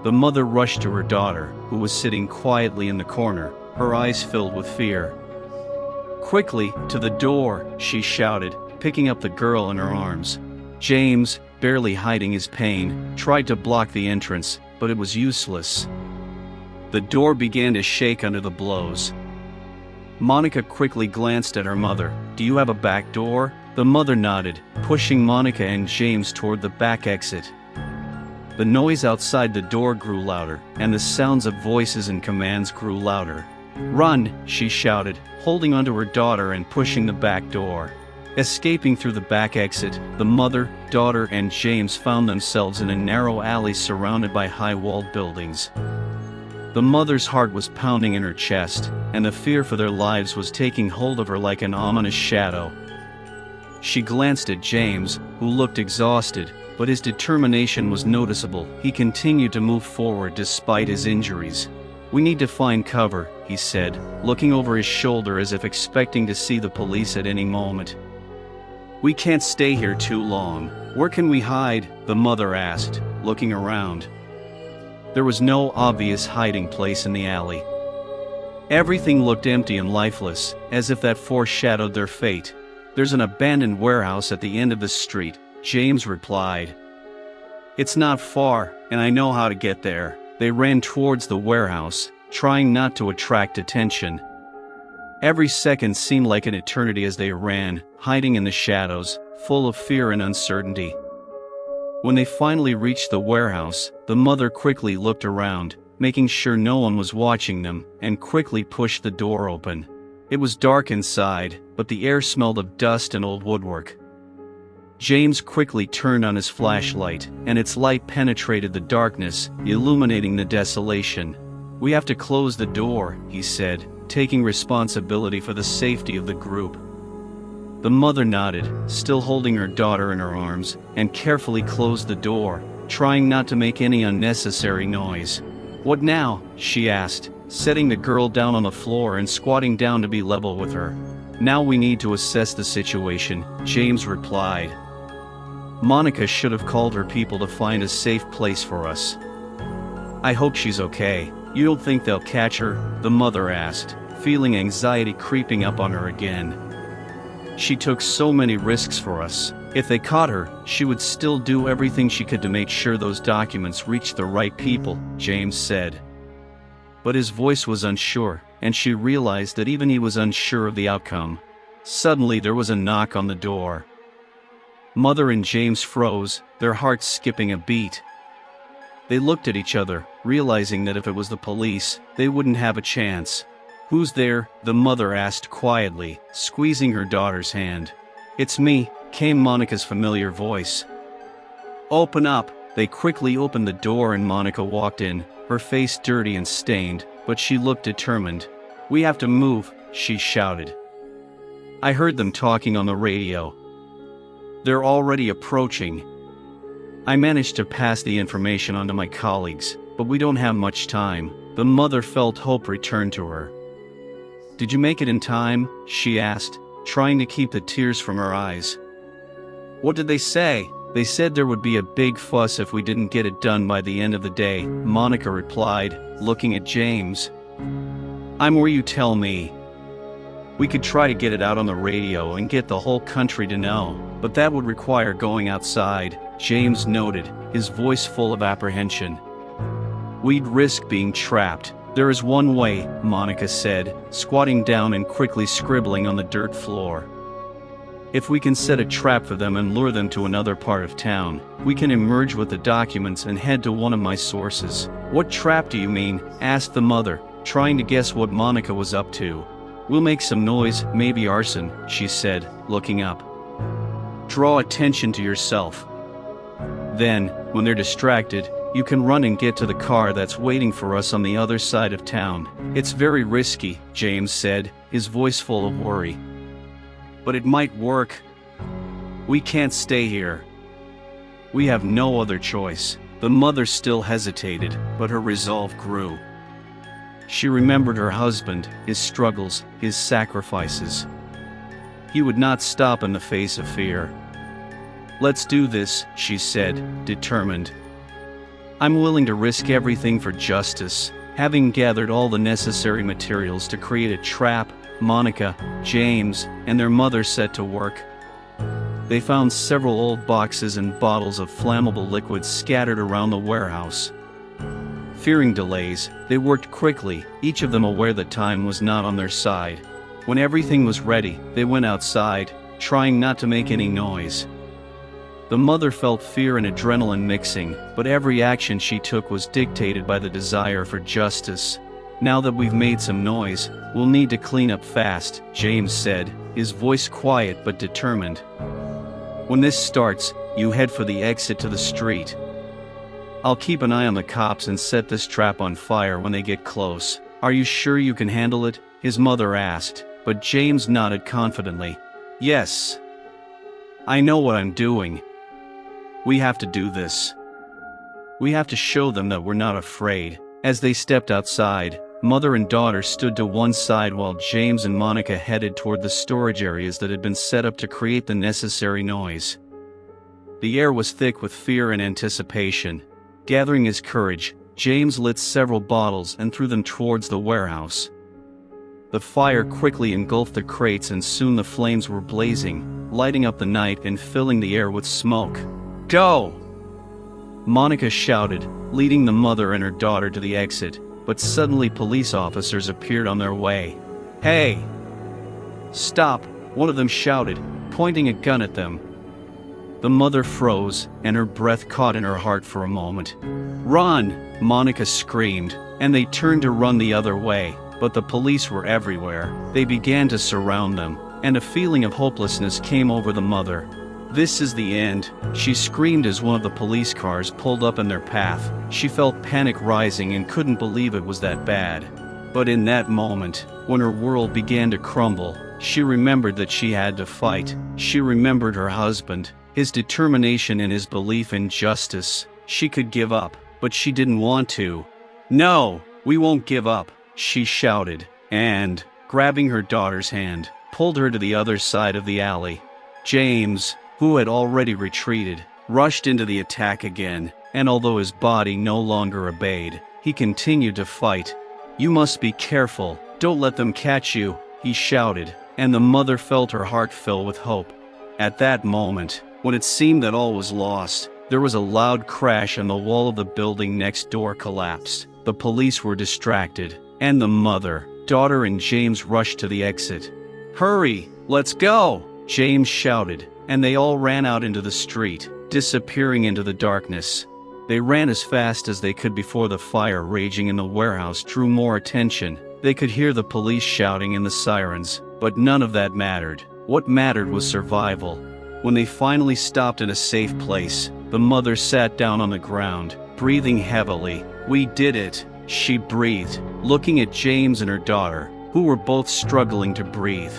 The mother rushed to her daughter, who was sitting quietly in the corner, her eyes filled with fear. "Quickly, to the door," she shouted, picking up the girl in her arms. James, barely hiding his pain, tried to block the entrance, but it was useless. The door began to shake under the blows. Monica quickly glanced at her mother. "Do you have a back door?" The mother nodded, pushing Monica and James toward the back exit. The noise outside the door grew louder, and the sounds of voices and commands grew louder. "Run!" she shouted, holding onto her daughter and pushing the back door. Escaping through the back exit, the mother, daughter, and James found themselves in a narrow alley surrounded by high-walled buildings. The mother's heart was pounding in her chest, and the fear for their lives was taking hold of her like an ominous shadow. She glanced at James, who looked exhausted, but his determination was noticeable. He continued to move forward despite his injuries. "We need to find cover," he said, looking over his shoulder as if expecting to see the police at any moment. "We can't stay here too long. Where can we hide?" the mother asked, looking around. There was no obvious hiding place in the alley. Everything looked empty and lifeless, as if that foreshadowed their fate. "There's an abandoned warehouse at the end of the street," James replied. "It's not far, and I know how to get there." They ran towards the warehouse, trying not to attract attention. Every second seemed like an eternity as they ran, hiding in the shadows, full of fear and uncertainty. When they finally reached the warehouse, the mother quickly looked around, making sure no one was watching them, and quickly pushed the door open. It was dark inside, but the air smelled of dust and old woodwork. James quickly turned on his flashlight, and its light penetrated the darkness, illuminating the desolation. "We have to close the door," he said, taking responsibility for the safety of the group. The mother nodded, still holding her daughter in her arms, and carefully closed the door, trying not to make any unnecessary noise. "What now?" she asked, setting the girl down on the floor and squatting down to be level with her. "Now we need to assess the situation," James replied. "Monica should have called her people to find a safe place for us." "I hope she's okay. You don't think they'll catch her?" the mother asked, feeling anxiety creeping up on her again. "She took so many risks for us. If they caught her, she would still do everything she could to make sure those documents reached the right people," James said. But his voice was unsure, and she realized that even he was unsure of the outcome. Suddenly there was a knock on the door. Mother and James froze, their hearts skipping a beat. They looked at each other, realizing that if it was the police, they wouldn't have a chance. "Who's there?" the mother asked quietly, squeezing her daughter's hand. "It's me," came Monica's familiar voice. "Open up." They quickly opened the door and Monica walked in, her face dirty and stained, but she looked determined. "We have to move," she shouted. "I heard them talking on the radio. They're already approaching. I managed to pass the information on to my colleagues, but we don't have much time." The mother felt hope return to her. "Did you make it in time?" she asked, trying to keep the tears from her eyes. "What did they say?" "They said there would be a big fuss if we didn't get it done by the end of the day," Monica replied, looking at James. "I'm where you tell me. We could try to get it out on the radio and get the whole country to know, but that would require going outside," James noted, his voice full of apprehension. "We'd risk being trapped." "There is one way," Monica said, squatting down and quickly scribbling on the dirt floor. "If we can set a trap for them and lure them to another part of town, we can emerge with the documents and head to one of my sources." "What trap do you mean?" asked the mother, trying to guess what Monica was up to. "We'll make some noise, maybe arson," she said, looking up. "Draw attention to yourself. Then, when they're distracted, you can run and get to the car that's waiting for us on the other side of town." "It's very risky," James said, his voice full of worry. "But it might work. We can't stay here. We have no other choice." The mother still hesitated, but her resolve grew. She remembered her husband, his struggles, his sacrifices. He would not stop in the face of fear. "Let's do this," she said, determined. "I'm willing to risk everything for justice." Having gathered all the necessary materials to create a trap, Monica, James, and their mother set to work. They found several old boxes and bottles of flammable liquids scattered around the warehouse. Fearing delays, they worked quickly, each of them aware that time was not on their side. When everything was ready, they went outside, trying not to make any noise. The mother felt fear and adrenaline mixing, but every action she took was dictated by the desire for justice. "Now that we've made some noise, we'll need to clean up fast," James said, his voice quiet but determined. "When this starts, you head for the exit to the street. I'll keep an eye on the cops and set this trap on fire when they get close." "Are you sure you can handle it?" his mother asked, but James nodded confidently. "Yes. I know what I'm doing. We have to do this. We have to show them that we're not afraid." As they stepped outside, mother and daughter stood to one side while James and Monica headed toward the storage areas that had been set up to create the necessary noise. The air was thick with fear and anticipation. Gathering his courage, James lit several bottles and threw them towards the warehouse. The fire quickly engulfed the crates and soon the flames were blazing, lighting up the night and filling the air with smoke. "Go!" Monica shouted, leading the mother and her daughter to the exit, but suddenly police officers appeared on their way. "Hey! Stop!" one of them shouted, pointing a gun at them. The mother froze, and her breath caught in her heart for a moment. "Run!" Monica screamed, and they turned to run the other way, but the police were everywhere. They began to surround them, and a feeling of hopelessness came over the mother. "This is the end," she screamed as one of the police cars pulled up in their path. She felt panic rising and couldn't believe it was that bad. But in that moment, when her world began to crumble, she remembered that she had to fight. She remembered her husband, his determination and his belief in justice. She could give up, but she didn't want to. "No, we won't give up," she shouted, and, grabbing her daughter's hand, pulled her to the other side of the alley. James, who had already retreated, rushed into the attack again, and although his body no longer obeyed, he continued to fight. "You must be careful, don't let them catch you," he shouted, and the mother felt her heart fill with hope. At that moment, when it seemed that all was lost, there was a loud crash and the wall of the building next door collapsed. The police were distracted, and the mother, daughter and James rushed to the exit. "Hurry, let's go!" James shouted, and they all ran out into the street, disappearing into the darkness. They ran as fast as they could before the fire raging in the warehouse drew more attention. They could hear the police shouting and the sirens, but none of that mattered. What mattered was survival. When they finally stopped in a safe place, the mother sat down on the ground, breathing heavily. "We did it," she breathed, looking at James and her daughter, who were both struggling to breathe.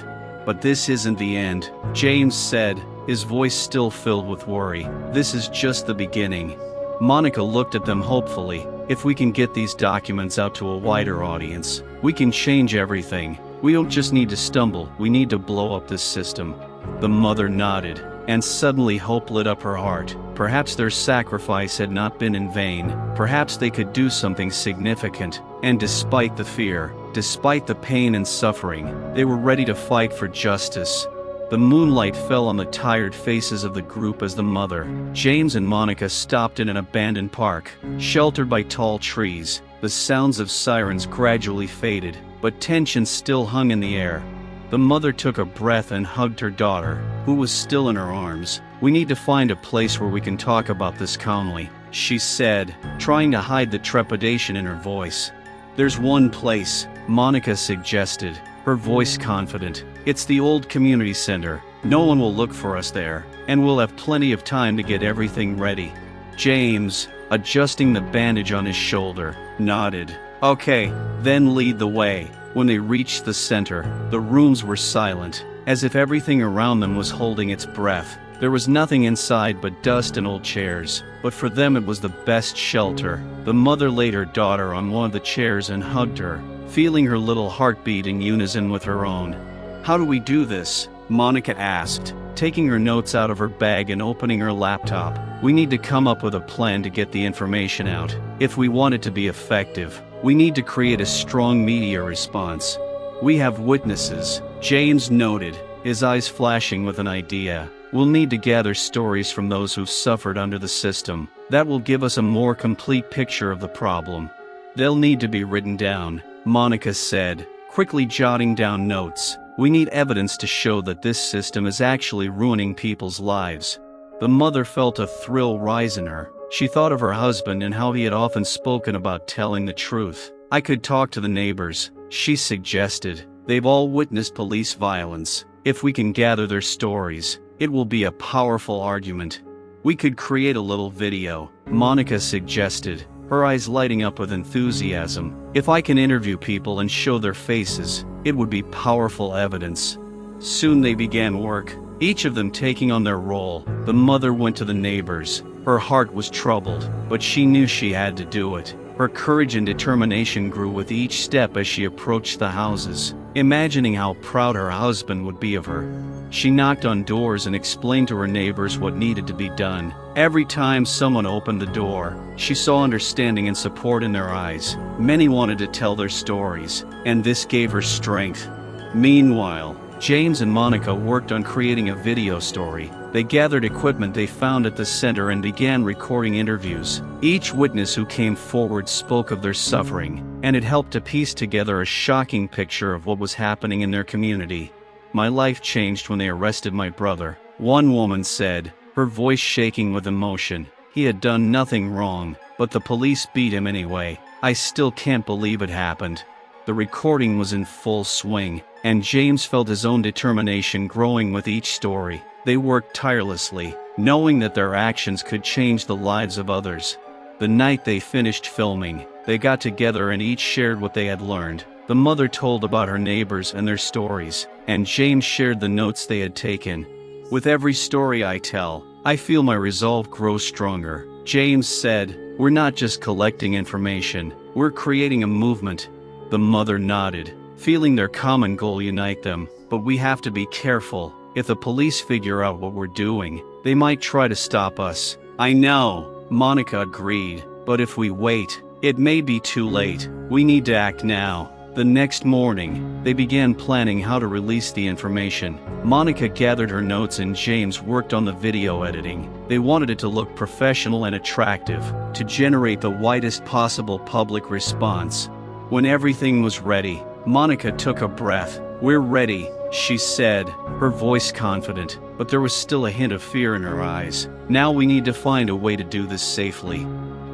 "But this isn't the end," James said, his voice still filled with worry. "This is just the beginning." Monica looked at them hopefully. "If we can get these documents out to a wider audience, we can change everything. We don't just need to stumble, we need to blow up this system." The mother nodded, and suddenly hope lit up her heart. Perhaps their sacrifice had not been in vain. Perhaps they could do something significant. And despite the fear, despite the pain and suffering, they were ready to fight for justice. The moonlight fell on the tired faces of the group as the mother, James and Monica stopped in an abandoned park, sheltered by tall trees. The sounds of sirens gradually faded, but tension still hung in the air. The mother took a breath and hugged her daughter, who was still in her arms. "We need to find a place where we can talk about this calmly," she said, trying to hide the trepidation in her voice. "There's one place," Monica suggested, her voice confident. "It's the old community center. No one will look for us there, and we'll have plenty of time to get everything ready." James, adjusting the bandage on his shoulder, nodded. "Okay, then lead the way." When they reached the center, the rooms were silent, as if everything around them was holding its breath. There was nothing inside but dust and old chairs, but for them it was the best shelter. The mother laid her daughter on one of the chairs and hugged her, feeling her little heartbeat in unison with her own. "How do we do this?" Monica asked, taking her notes out of her bag and opening her laptop. "We need to come up with a plan to get the information out. If we want it to be effective, we need to create a strong media response. We have witnesses," James noted, his eyes flashing with an idea. "We'll need to gather stories from those who've suffered under the system. That will give us a more complete picture of the problem." "They'll need to be written down," Monica said, quickly jotting down notes. "We need evidence to show that this system is actually ruining people's lives." The mother felt a thrill rise in her. She thought of her husband and how he had often spoken about telling the truth. "I could talk to the neighbors," she suggested. "They've all witnessed police violence. If we can gather their stories, it will be a powerful argument." "We could create a little video," Monica suggested, her eyes lighting up with enthusiasm. "If I can interview people and show their faces, it would be powerful evidence." Soon they began work, each of them taking on their role. The mother went to the neighbors. Her heart was troubled, but she knew she had to do it. Her courage and determination grew with each step as she approached the houses, imagining how proud her husband would be of her. She knocked on doors and explained to her neighbors what needed to be done. Every time someone opened the door, she saw understanding and support in their eyes. Many wanted to tell their stories, and this gave her strength. Meanwhile, James and Monica worked on creating a video story. They gathered equipment they found at the center and began recording interviews. Each witness who came forward spoke of their suffering, and it helped to piece together a shocking picture of what was happening in their community. "My life changed when they arrested my brother," one woman said, her voice shaking with emotion. "He had done nothing wrong, but the police beat him anyway. I still can't believe it happened." The recording was in full swing, and James felt his own determination growing with each story. They worked tirelessly, knowing that their actions could change the lives of others. The night they finished filming, they got together and each shared what they had learned. The mother told about her neighbors and their stories, and James shared the notes they had taken. "With every story I tell, I feel my resolve grow stronger," James said, "We're not just collecting information, we're creating a movement." The mother nodded, feeling their common goal unite them. "But we have to be careful. If the police figure out what we're doing, they might try to stop us." "I know," Monica agreed, "but if we wait, it may be too late. We need to act now." The next morning, they began planning how to release the information. Monica gathered her notes and James worked on the video editing. They wanted it to look professional and attractive, to generate the widest possible public response. When everything was ready, Monica took a breath. "We're ready," she said, her voice confident, but there was still a hint of fear in her eyes. "Now we need to find a way to do this safely."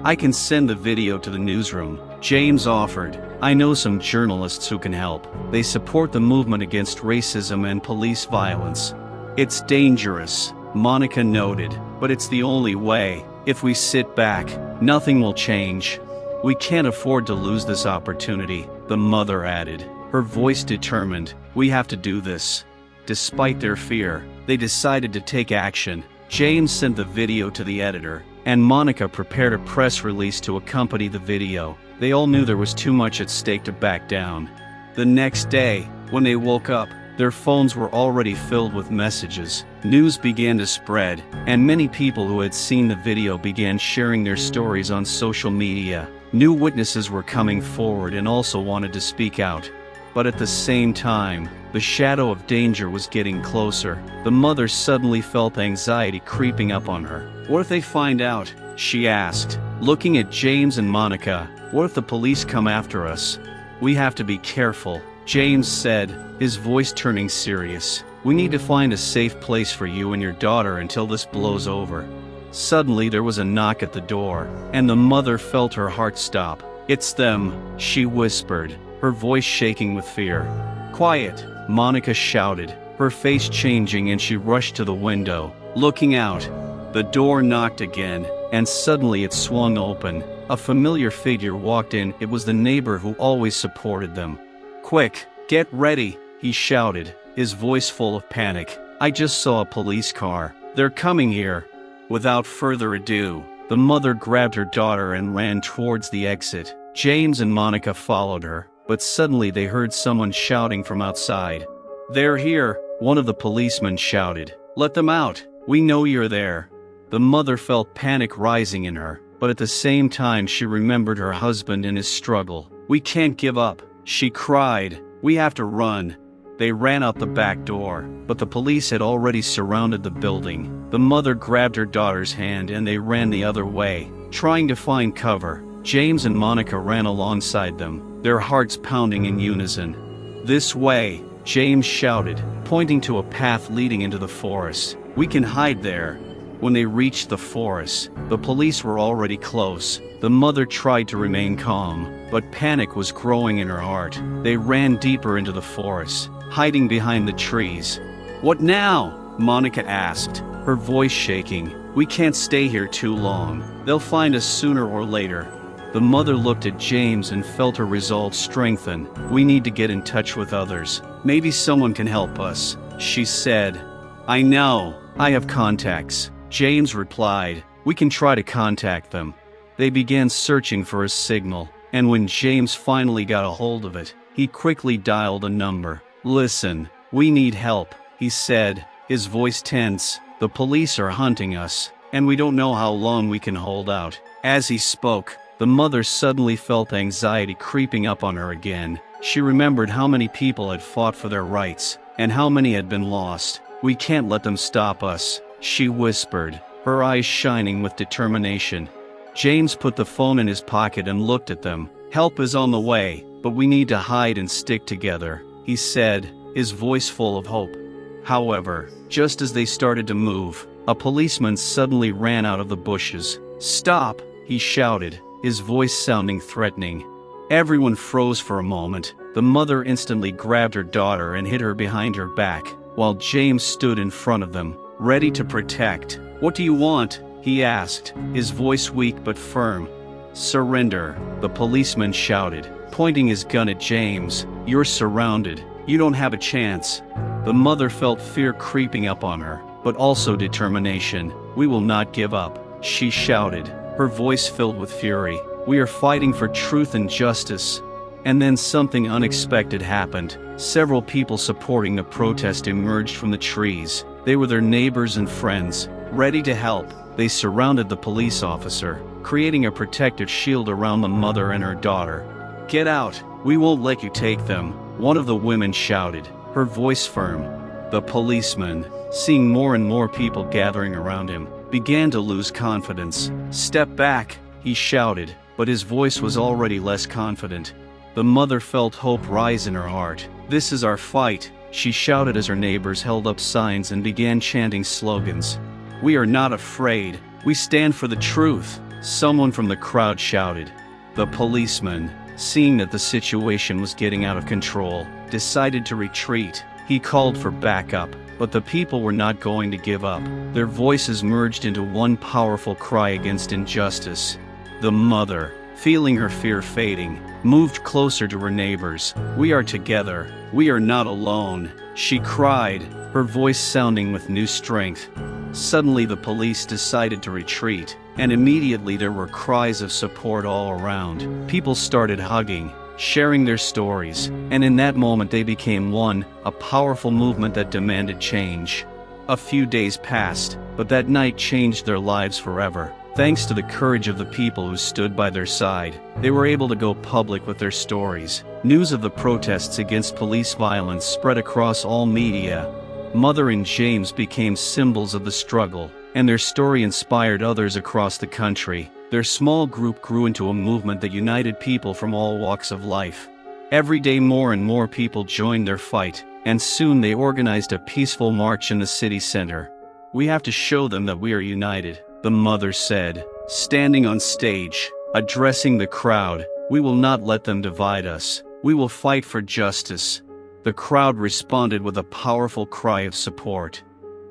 "I can send the video to the newsroom," James offered. "I know some journalists who can help. They support the movement against racism and police violence." "It's dangerous," Monica noted, "but it's the only way. If we sit back, nothing will change." "We can't afford to lose this opportunity," the mother added, her voice determined. "We have to do this." Despite their fear, they decided to take action. James sent the video to the editor, and Monica prepared a press release to accompany the video. They all knew there was too much at stake to back down. The next day, when they woke up, their phones were already filled with messages. News began to spread, and many people who had seen the video began sharing their stories on social media. New witnesses were coming forward and also wanted to speak out. But at the same time, the shadow of danger was getting closer. The mother suddenly felt anxiety creeping up on her. "What if they find out?" she asked, looking at James and Monica. "What if the police come after us?" "We have to be careful," James said, his voice turning serious. "We need to find a safe place for you and your daughter until this blows over." Suddenly there was a knock at the door, and the mother felt her heart stop. "It's them," she whispered, her voice shaking with fear. "Quiet," Monica shouted, her face changing, and she rushed to the window, looking out. The door knocked again, and suddenly it swung open. A familiar figure walked in. It was the neighbor who always supported them. "Quick, get ready," he shouted, his voice full of panic. "I just saw a police car. They're coming here." Without further ado, the mother grabbed her daughter and ran towards the exit. James and Monica followed her, but suddenly they heard someone shouting from outside. "They're here," one of the policemen shouted. "Let them out. We know you're there." The mother felt panic rising in her, but at the same time she remembered her husband and his struggle. "We can't give up," she cried. "We have to run." They ran out the back door, but the police had already surrounded the building. The mother grabbed her daughter's hand and they ran the other way, trying to find cover. James and Monica ran alongside them, their hearts pounding in unison. "This way," James shouted, pointing to a path leading into the forest. "We can hide there." When they reached the forest, the police were already close. The mother tried to remain calm, but panic was growing in her heart. They ran deeper into the forest, hiding behind the trees. "What now?" Monica asked, her voice shaking. "We can't stay here too long. They'll find us sooner or later." The mother looked at James and felt her resolve strengthen. "We need to get in touch with others. Maybe someone can help us," she said. "I know. I have contacts," James replied. "We can try to contact them." They began searching for a signal, and when James finally got a hold of it, he quickly dialed a number. "Listen, we need help," he said, his voice tense. "The police are hunting us, and we don't know how long we can hold out." As he spoke, the mother suddenly felt anxiety creeping up on her again. She remembered how many people had fought for their rights, and how many had been lost. "We can't let them stop us," she whispered, her eyes shining with determination. James put the phone in his pocket and looked at them. "Help is on the way, but we need to hide and stick together," he said, his voice full of hope. However, just as they started to move, a policeman suddenly ran out of the bushes. "Stop!" he shouted, his voice sounding threatening. Everyone froze for a moment. The mother instantly grabbed her daughter and hid her behind her back, while James stood in front of them, ready to protect. "What do you want?" he asked, his voice weak but firm. "Surrender," the policeman shouted, pointing his gun at James. "You're surrounded. You don't have a chance." The mother felt fear creeping up on her, but also determination. "We will not give up." she shouted, her voice filled with fury. "We are fighting for truth and justice." And then something unexpected happened. Several people supporting the protest emerged from the trees. They were their neighbors and friends, ready to help. They surrounded the police officer, creating a protective shield around the mother and her daughter. "Get out! We won't let you take them," one of the women shouted, her voice firm. The policeman, seeing more and more people gathering around him, began to lose confidence. "Step back," he shouted, but his voice was already less confident. The mother felt hope rise in her heart. "This is our fight," she shouted as her neighbors held up signs and began chanting slogans. "We are not afraid. We stand for the truth," someone from the crowd shouted. The policeman, seeing that the situation was getting out of control, decided to retreat. He called for backup, but the people were not going to give up. Their voices merged into one powerful cry against injustice. The mother, feeling her fear fading, moved closer to her neighbors. "We are together. We are not alone," she cried, her voice sounding with new strength. Suddenly the police decided to retreat, and immediately there were cries of support all around. People started hugging, sharing their stories, and in that moment they became one, a powerful movement that demanded change. A few days passed, but that night changed their lives forever. Thanks to the courage of the people who stood by their side, they were able to go public with their stories. News of the protests against police violence spread across all media. Mother and James became symbols of the struggle, and their story inspired others across the country. Their small group grew into a movement that united people from all walks of life. Every day more and more people joined their fight, and soon they organized a peaceful march in the city center. "We have to show them that we are united," the mother said, standing on stage, addressing the crowd. "We will not let them divide us. We will fight for justice." The crowd responded with a powerful cry of support.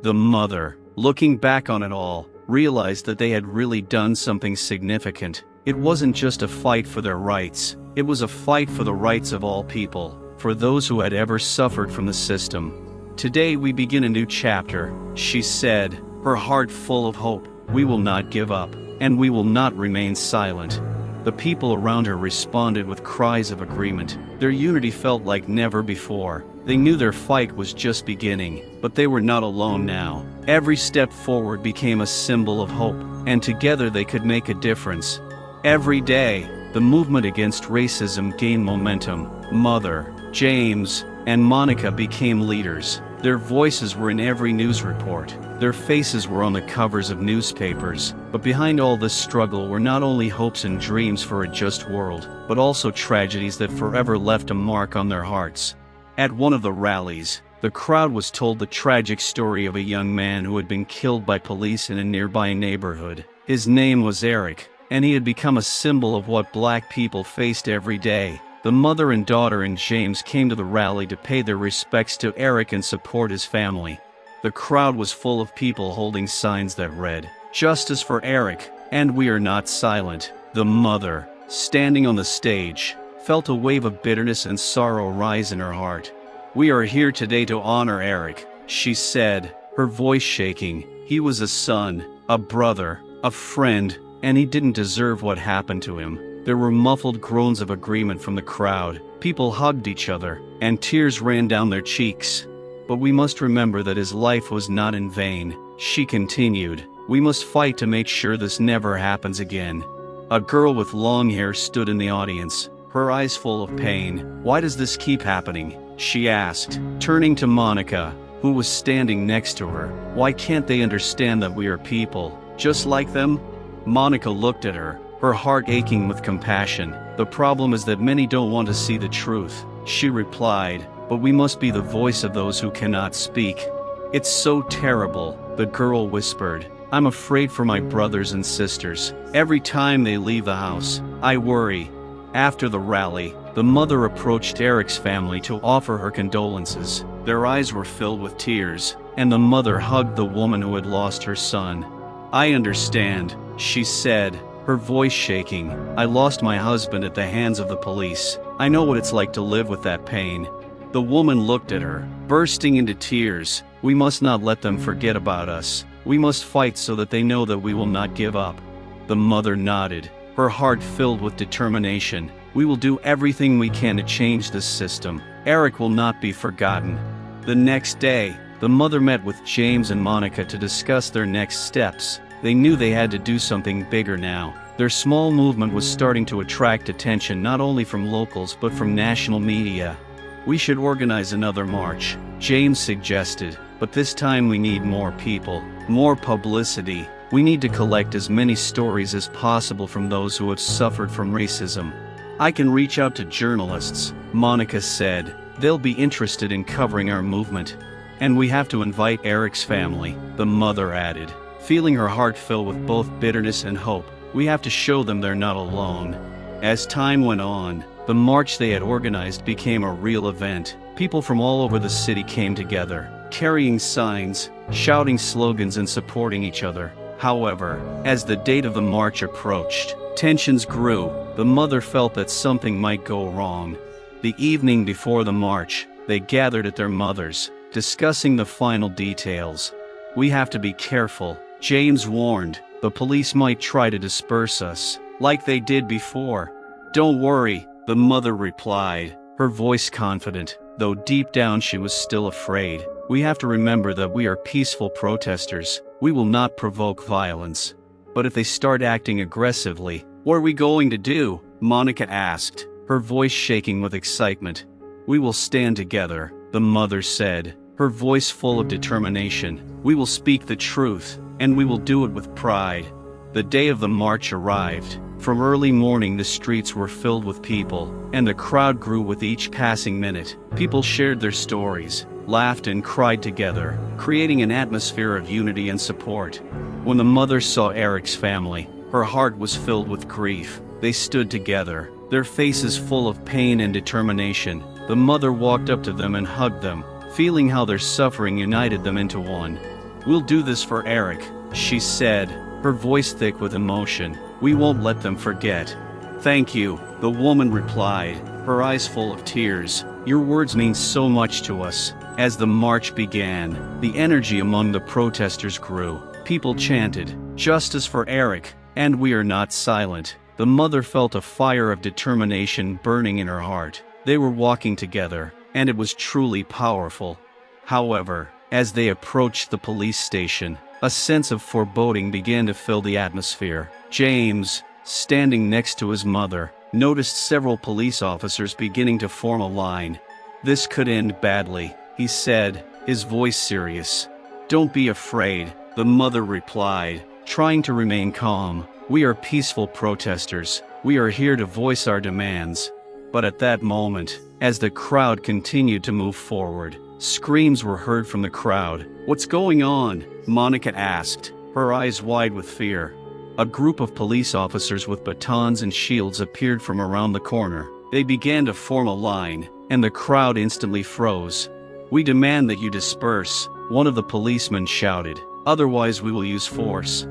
The mother, looking back on it all, realized that they had really done something significant. It wasn't just a fight for their rights, it was a fight for the rights of all people, for those who had ever suffered from the system. "Today we begin a new chapter," she said, her heart full of hope. "We will not give up, and we will not remain silent." The people around her responded with cries of agreement. Their unity felt like never before. They knew their fight was just beginning, but they were not alone now. Every step forward became a symbol of hope, and together they could make a difference. Every day, the movement against racism gained momentum. Mother, James, and Monica became leaders. Their voices were in every news report. Their faces were on the covers of newspapers. But behind all this struggle were not only hopes and dreams for a just world, but also tragedies that forever left a mark on their hearts. At one of the rallies, the crowd was told the tragic story of a young man who had been killed by police in a nearby neighborhood. His name was Eric, and he had become a symbol of what Black people faced every day. The mother and daughter and James came to the rally to pay their respects to Eric and support his family. The crowd was full of people holding signs that read, "Justice for Eric, and we are not silent." The mother, standing on the stage, felt a wave of bitterness and sorrow rise in her heart. "We are here today to honor Eric," she said, her voice shaking. "He was a son, a brother, a friend, and he didn't deserve what happened to him." There were muffled groans of agreement from the crowd. People hugged each other, and tears ran down their cheeks. "But we must remember that his life was not in vain," she continued. "We must fight to make sure this never happens again." A girl with long hair stood in the audience, her eyes full of pain. "Why does this keep happening?" she asked, turning to Monica, who was standing next to her. "Why can't they understand that we are people, just like them?" Monica looked at her, her heart aching with compassion. "The problem is that many don't want to see the truth," she replied, "but we must be the voice of those who cannot speak." "It's so terrible," the girl whispered. "I'm afraid for my brothers and sisters. Every time they leave the house, I worry." After the rally, the mother approached Eric's family to offer her condolences. Their eyes were filled with tears, and the mother hugged the woman who had lost her son. "I understand," she said, her voice shaking. "I lost my husband at the hands of the police. I know what it's like to live with that pain." The woman looked at her, bursting into tears. "We must not let them forget about us. We must fight so that they know that we will not give up." The mother nodded, her heart filled with determination. "We will do everything we can to change this system. Eric will not be forgotten." The next day, the mother met with James and Monica to discuss their next steps. They knew they had to do something bigger now. Their small movement was starting to attract attention not only from locals but from national media. "We should organize another march," James suggested, "but this time we need more people, more publicity. We need to collect as many stories as possible from those who have suffered from racism." "I can reach out to journalists," Monica said. "They'll be interested in covering our movement. And we have to invite Eric's family," the mother added, feeling her heart fill with both bitterness and hope. "We have to show them they're not alone." As time went on, the march they had organized became a real event. People from all over the city came together, carrying signs, shouting slogans and supporting each other. However, as the date of the march approached, tensions grew. The mother felt that something might go wrong. The evening before the march, they gathered at their mother's, discussing the final details. "We have to be careful," James warned. "The police might try to disperse us, like they did before." "Don't worry," the mother replied, her voice confident, though deep down she was still afraid. "We have to remember that we are peaceful protesters. We will not provoke violence." "But if they start acting aggressively, what are we going to do?" Monica asked, her voice shaking with excitement. "We will stand together," the mother said, her voice full of determination. "We will speak the truth, and we will do it with pride." The day of the march arrived. From early morning the streets were filled with people, and the crowd grew with each passing minute. People shared their stories, laughed and cried together, creating an atmosphere of unity and support. When the mother saw Eric's family, her heart was filled with grief. They stood together, their faces full of pain and determination. The mother walked up to them and hugged them, feeling how their suffering united them into one. "We'll do this for Eric," she said, her voice thick with emotion. "We won't let them forget." "Thank you," the woman replied, her eyes full of tears. "Your words mean so much to us." As the march began, the energy among the protesters grew. People chanted, "Justice for Eric," and "We are not silent." The mother felt a fire of determination burning in her heart. They were walking together, and it was truly powerful. However, as they approached the police station, a sense of foreboding began to fill the atmosphere. James, standing next to his mother, noticed several police officers beginning to form a line. "This could end badly," he said, his voice serious. "Don't be afraid," the mother replied, trying to remain calm. "We are peaceful protesters. We are here to voice our demands." But at that moment, as the crowd continued to move forward, screams were heard from the crowd. "What's going on?" Monica asked, her eyes wide with fear. A group of police officers with batons and shields appeared from around the corner. They began to form a line, and the crowd instantly froze. "We demand that you disperse," one of the policemen shouted. "Otherwise we will use force."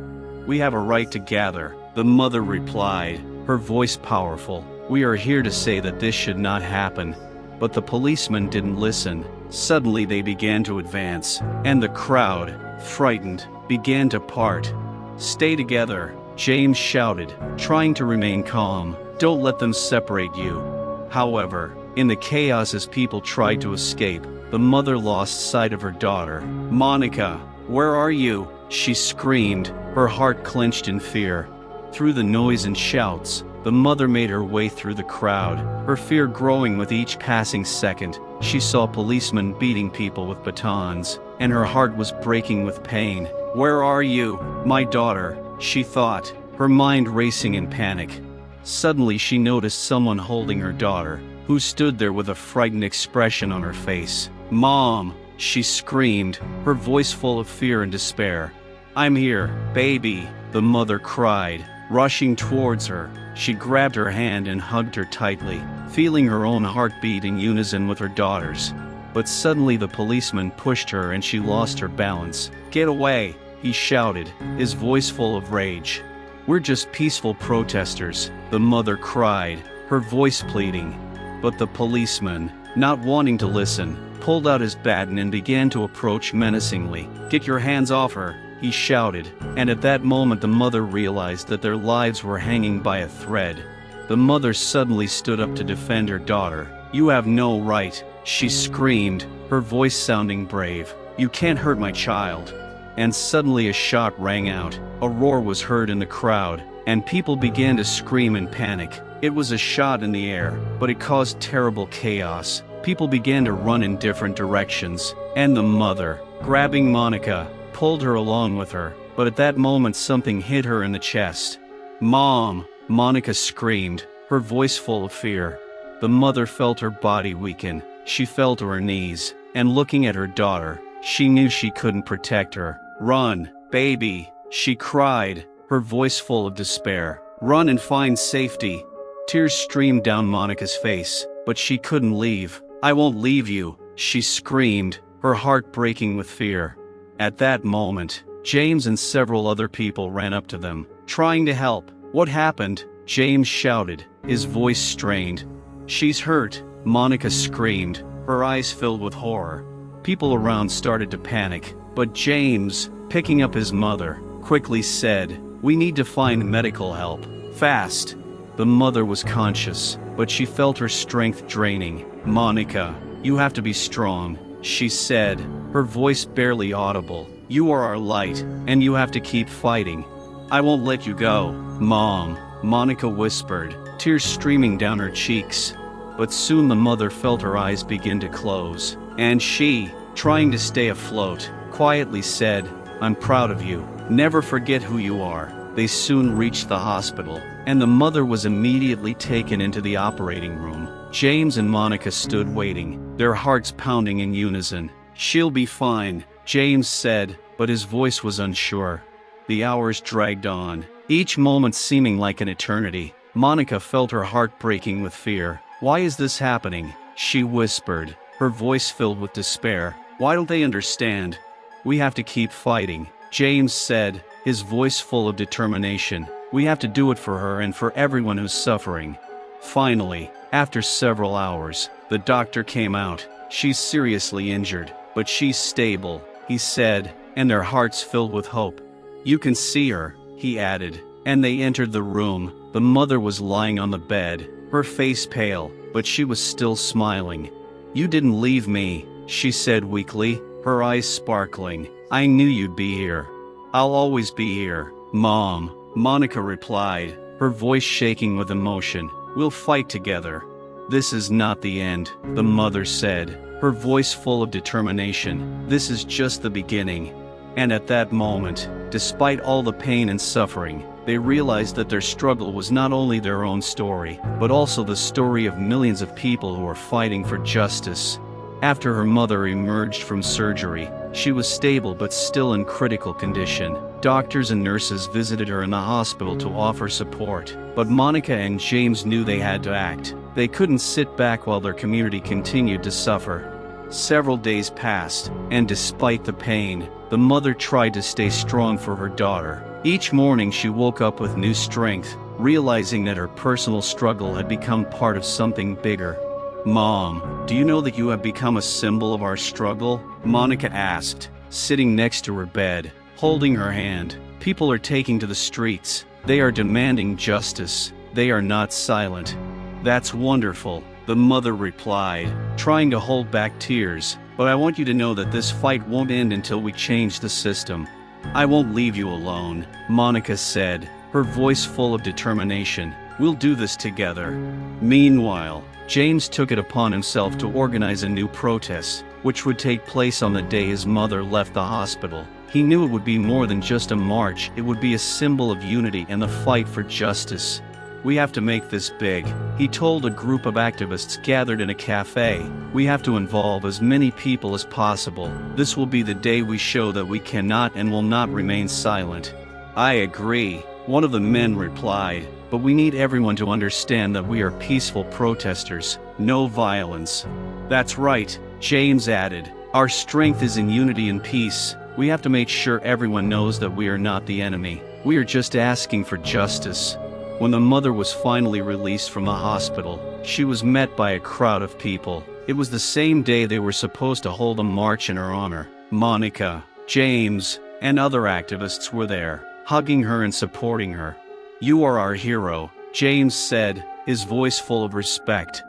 "We have a right to gather," the mother replied, her voice powerful. "We are here to say that this should not happen." But the policemen didn't listen. Suddenly they began to advance, and the crowd, frightened, began to part. "Stay together," James shouted, trying to remain calm. "Don't let them separate you." However, in the chaos as people tried to escape, the mother lost sight of her daughter. "Monica, where are you?" she screamed, her heart clenched in fear. Through the noise and shouts, the mother made her way through the crowd, her fear growing with each passing second. She saw policemen beating people with batons, and her heart was breaking with pain. "Where are you, my daughter?" she thought, her mind racing in panic. Suddenly she noticed someone holding her daughter, who stood there with a frightened expression on her face. "Mom!" she screamed, her voice full of fear and despair. "I'm here, baby," the mother cried, rushing towards her. She grabbed her hand and hugged her tightly, feeling her own heart beat in unison with her daughter's. But suddenly the policeman pushed her and she lost her balance. "Get away!" he shouted, his voice full of rage. "We're just peaceful protesters," the mother cried, her voice pleading. But the policeman, not wanting to listen, pulled out his baton and began to approach menacingly. "Get your hands off her," he shouted, and at that moment the mother realized that their lives were hanging by a thread. The mother suddenly stood up to defend her daughter. "You have no right," she screamed, her voice sounding brave. "You can't hurt my child." And suddenly a shot rang out. A roar was heard in the crowd, and people began to scream in panic. It was a shot in the air, but it caused terrible chaos. People began to run in different directions, and the mother, grabbing Monica, pulled her along with her. But at that moment something hit her in the chest. "Mom!" Monica screamed, her voice full of fear. The mother felt her body weaken. She fell to her knees, and looking at her daughter, she knew she couldn't protect her. "Run, baby," she cried, her voice full of despair. "Run and find safety." Tears streamed down Monica's face, but she couldn't leave. "I won't leave you," she screamed, her heart breaking with fear. At that moment, James and several other people ran up to them, trying to help. "What happened?" James shouted, his voice strained. "She's hurt," Monica screamed, her eyes filled with horror. People around started to panic, but James, picking up his mother, quickly said, "We need to find medical help. Fast." The mother was conscious, but she felt her strength draining. "Monica, you have to be strong," she said, her voice barely audible. "You are our light, and you have to keep fighting." "I won't let you go, Mom," Monica whispered, tears streaming down her cheeks. But soon the mother felt her eyes begin to close, and she, trying to stay afloat, quietly said, "I'm proud of you. Never forget who you are." They soon reached the hospital, and the mother was immediately taken into the operating room. James and Monica stood waiting, their hearts pounding in unison. "She'll be fine," James said, but his voice was unsure. The hours dragged on, each moment seeming like an eternity. Monica felt her heart breaking with fear. "Why is this happening?" she whispered, her voice filled with despair. "Why don't they understand? We have to keep fighting," James said, his voice full of determination. "We have to do it for her and for everyone who's suffering." Finally, after several hours, the doctor came out. "She's seriously injured, but she's stable," he said, and their hearts filled with hope. "You can see her," he added, and they entered the room. The mother was lying on the bed, her face pale, but she was still smiling. "You didn't leave me," she said weakly, her eyes sparkling. "I knew you'd be here." "I'll always be here, Mom," Monica replied, her voice shaking with emotion. "We'll fight together." "This is not the end," the mother said, her voice full of determination. "This is just the beginning." And at that moment, despite all the pain and suffering, they realized that their struggle was not only their own story, but also the story of millions of people who are fighting for justice. After her mother emerged from surgery, she was stable but still in critical condition. Doctors and nurses visited her in the hospital to offer support, but Monica and James knew they had to act. They couldn't sit back while their community continued to suffer. Several days passed, and despite the pain, the mother tried to stay strong for her daughter. Each morning she woke up with new strength, realizing that her personal struggle had become part of something bigger. "Mom, do you know that you have become a symbol of our struggle?" Monica asked, sitting next to her bed, holding her hand. "People are taking to the streets. They are demanding justice. They are not silent." "That's wonderful," the mother replied, trying to hold back tears. "But I want you to know that this fight won't end until we change the system." "I won't leave you alone," Monica said, her voice full of determination. "We'll do this together." Meanwhile, James took it upon himself to organize a new protest, which would take place on the day his mother left the hospital. He knew it would be more than just a march, it would be a symbol of unity and the fight for justice. "We have to make this big," he told a group of activists gathered in a cafe. "We have to involve as many people as possible. This will be the day we show that we cannot and will not remain silent." "I agree," one of the men replied, "but we need everyone to understand that we are peaceful protesters, no violence." "That's right," James added. "Our strength is in unity and peace. We have to make sure everyone knows that we are not the enemy. We are just asking for justice." When the mother was finally released from the hospital, she was met by a crowd of people. It was the same day they were supposed to hold a march in her honor. Monica, James, and other activists were there, hugging her and supporting her. "You are our hero," James said, his voice full of respect.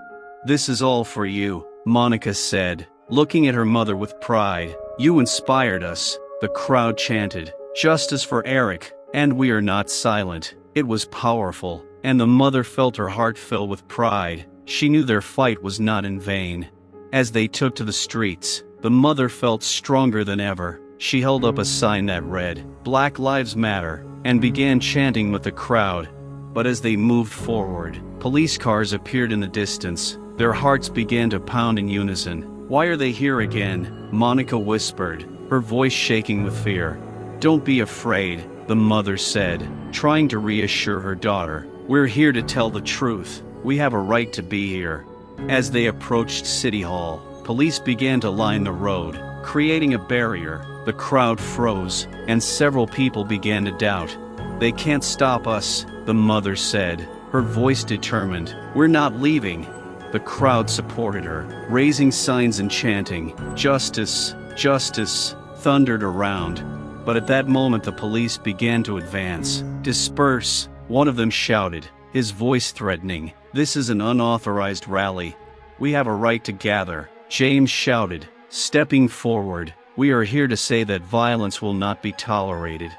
"This is all for you," Monica said, looking at her mother with pride. "You inspired us," the crowd chanted. "Justice for Eric, and we are not silent." It was powerful, and the mother felt her heart fill with pride. She knew their fight was not in vain. As they took to the streets, the mother felt stronger than ever. She held up a sign that read, "Black Lives Matter," and began chanting with the crowd. But as they moved forward, police cars appeared in the distance. Their hearts began to pound in unison. "Why are they here again?" Monica whispered, her voice shaking with fear. "Don't be afraid," the mother said, trying to reassure her daughter. "We're here to tell the truth. We have a right to be here." As they approached City Hall, police began to line the road, creating a barrier. The crowd froze, and several people began to doubt. "They can't stop us," the mother said, her voice determined. "We're not leaving." The crowd supported her, raising signs and chanting, "Justice, justice," thundered around. But at that moment the police began to advance. "Disperse," one of them shouted, his voice threatening. "This is an unauthorized rally. We have a right to gather," James shouted, stepping forward. "We are here to say that violence will not be tolerated."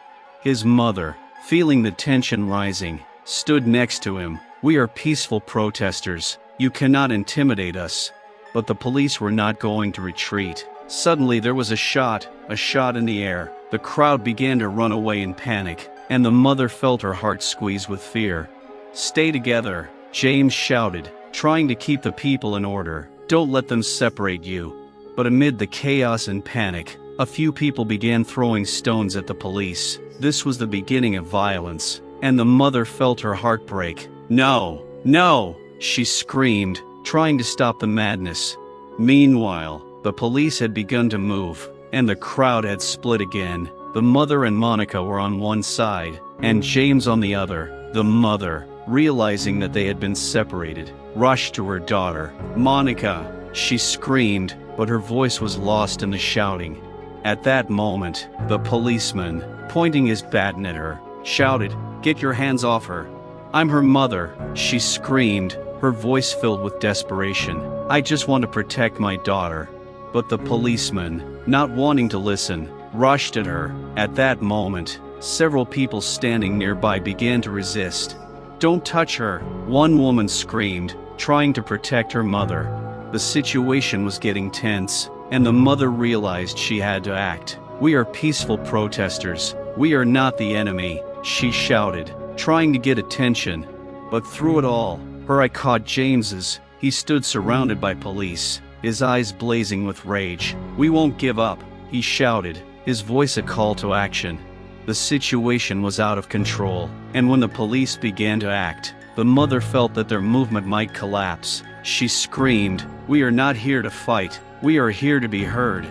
His mother, feeling the tension rising, stood next to him. "We are peaceful protesters. You cannot intimidate us." But the police were not going to retreat. Suddenly there was a shot in the air. The crowd began to run away in panic, and the mother felt her heart squeeze with fear. "Stay together," James shouted, trying to keep the people in order. "Don't let them separate you." But amid the chaos and panic, a few people began throwing stones at the police. This was the beginning of violence, and the mother felt her heart break. "No, no!" she screamed, trying to stop the madness. Meanwhile, the police had begun to move, and the crowd had split again. The mother and Monica were on one side, and James on the other. The mother, realizing that they had been separated, rushed to her daughter. "Monica!" she screamed, but her voice was lost in the shouting. At that moment, the policeman, pointing his baton at her, shouted, "Get your hands off her." "I'm her mother," she screamed, her voice filled with desperation. "I just want to protect my daughter." But the policeman, not wanting to listen, rushed at her. At that moment, several people standing nearby began to resist. "Don't touch her," one woman screamed, trying to protect her mother. The situation was getting tense, and the mother realized she had to act. "We are peaceful protesters. We are not the enemy," she shouted, trying to get attention. But through it all, her eye caught James's. He stood surrounded by police, his eyes blazing with rage. "We won't give up," he shouted, his voice a call to action. The situation was out of control, and when the police began to act, the mother felt that their movement might collapse. She screamed, "We are not here to fight. We are here to be heard."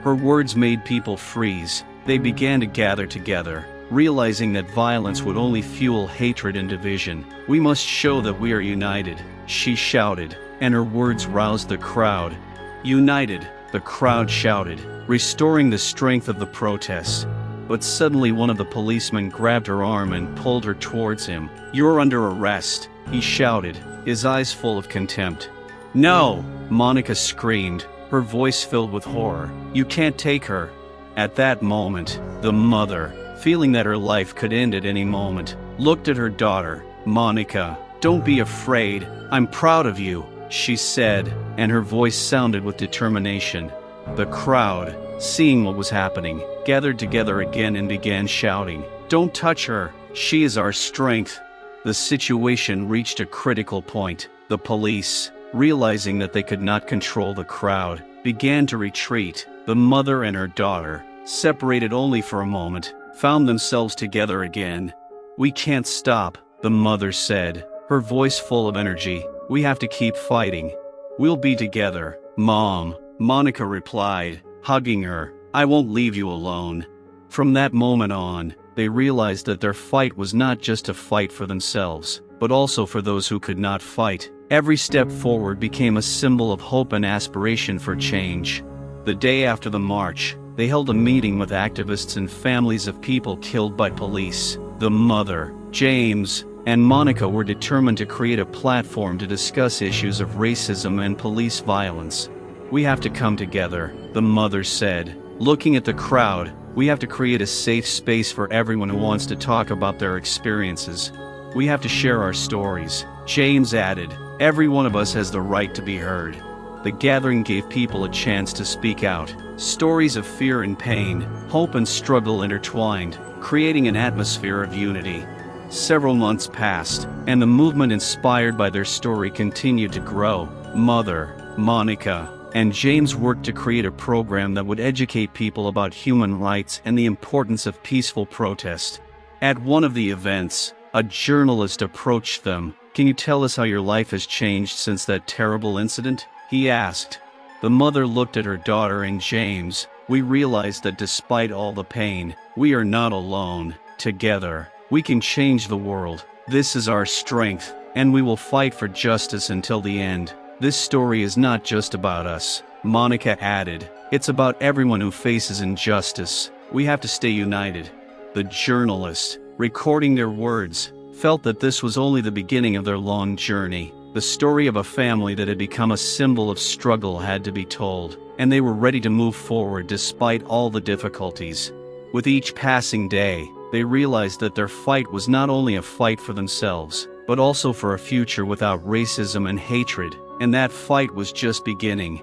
Her words made people freeze. They began to gather together, realizing that violence would only fuel hatred and division. "We must show that we are united," she shouted, and her words roused the crowd. "United," the crowd shouted, restoring the strength of the protests. But suddenly one of the policemen grabbed her arm and pulled her towards him. "You're under arrest," he shouted, his eyes full of contempt. "No!" Monica screamed, her voice filled with horror. "You can't take her." At that moment, the mother, feeling that her life could end at any moment, looked at her daughter. "Monica, don't be afraid. I'm proud of you," she said, and her voice sounded with determination. The crowd, seeing what was happening, gathered together again and began shouting, "Don't touch her. She is our strength." The situation reached a critical point. The police, realizing that they could not control the crowd, began to retreat. The mother and her daughter, separated only for a moment, found themselves together again. "We can't stop," the mother said, her voice full of energy. "We have to keep fighting. We'll be together, Mom," Monica replied, hugging her. "I won't leave you alone." From that moment on, they realized that their fight was not just a fight for themselves, but also for those who could not fight. Every step forward became a symbol of hope and aspiration for change. The day after the march, they held a meeting with activists and families of people killed by police. The mother, James, and Monica were determined to create a platform to discuss issues of racism and police violence. "We have to come together," the mother said. Looking at the crowd, "We have to create a safe space for everyone who wants to talk about their experiences. We have to share our stories." James added, "Every one of us has the right to be heard." The gathering gave people a chance to speak out. Stories of fear and pain, hope and struggle intertwined, creating an atmosphere of unity. Several months passed, and the movement inspired by their story continued to grow. Mother, Monica, and James worked to create a program that would educate people about human rights and the importance of peaceful protest. At one of the events, a journalist approached them. "Can you tell us how your life has changed since that terrible incident?" he asked. The mother looked at her daughter and James. "We realized that despite all the pain, we are not alone. Together, we can change the world. This is our strength, and we will fight for justice until the end. This story is not just about us," Monica added. "It's about everyone who faces injustice. We have to stay united." The journalist, recording their words, felt that this was only the beginning of their long journey. The story of a family that had become a symbol of struggle had to be told, and they were ready to move forward despite all the difficulties. With each passing day, they realized that their fight was not only a fight for themselves, but also for a future without racism and hatred, and that fight was just beginning.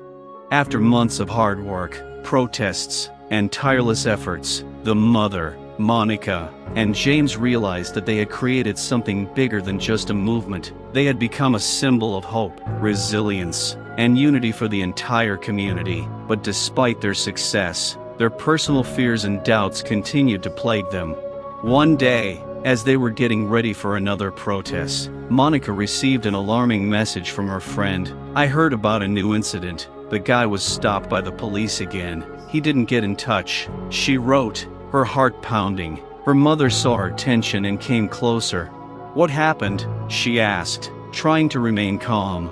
After months of hard work, protests, and tireless efforts, the mother, Monica, and James realized that they had created something bigger than just a movement. They had become a symbol of hope, resilience, and unity for the entire community. But despite their success, their personal fears and doubts continued to plague them. One day, as they were getting ready for another protest, Monica received an alarming message from her friend. "I heard about a new incident. The guy was stopped by the police again. He didn't get in touch," she wrote, her heart pounding. Her mother saw her tension and came closer. "What happened?" she asked, trying to remain calm.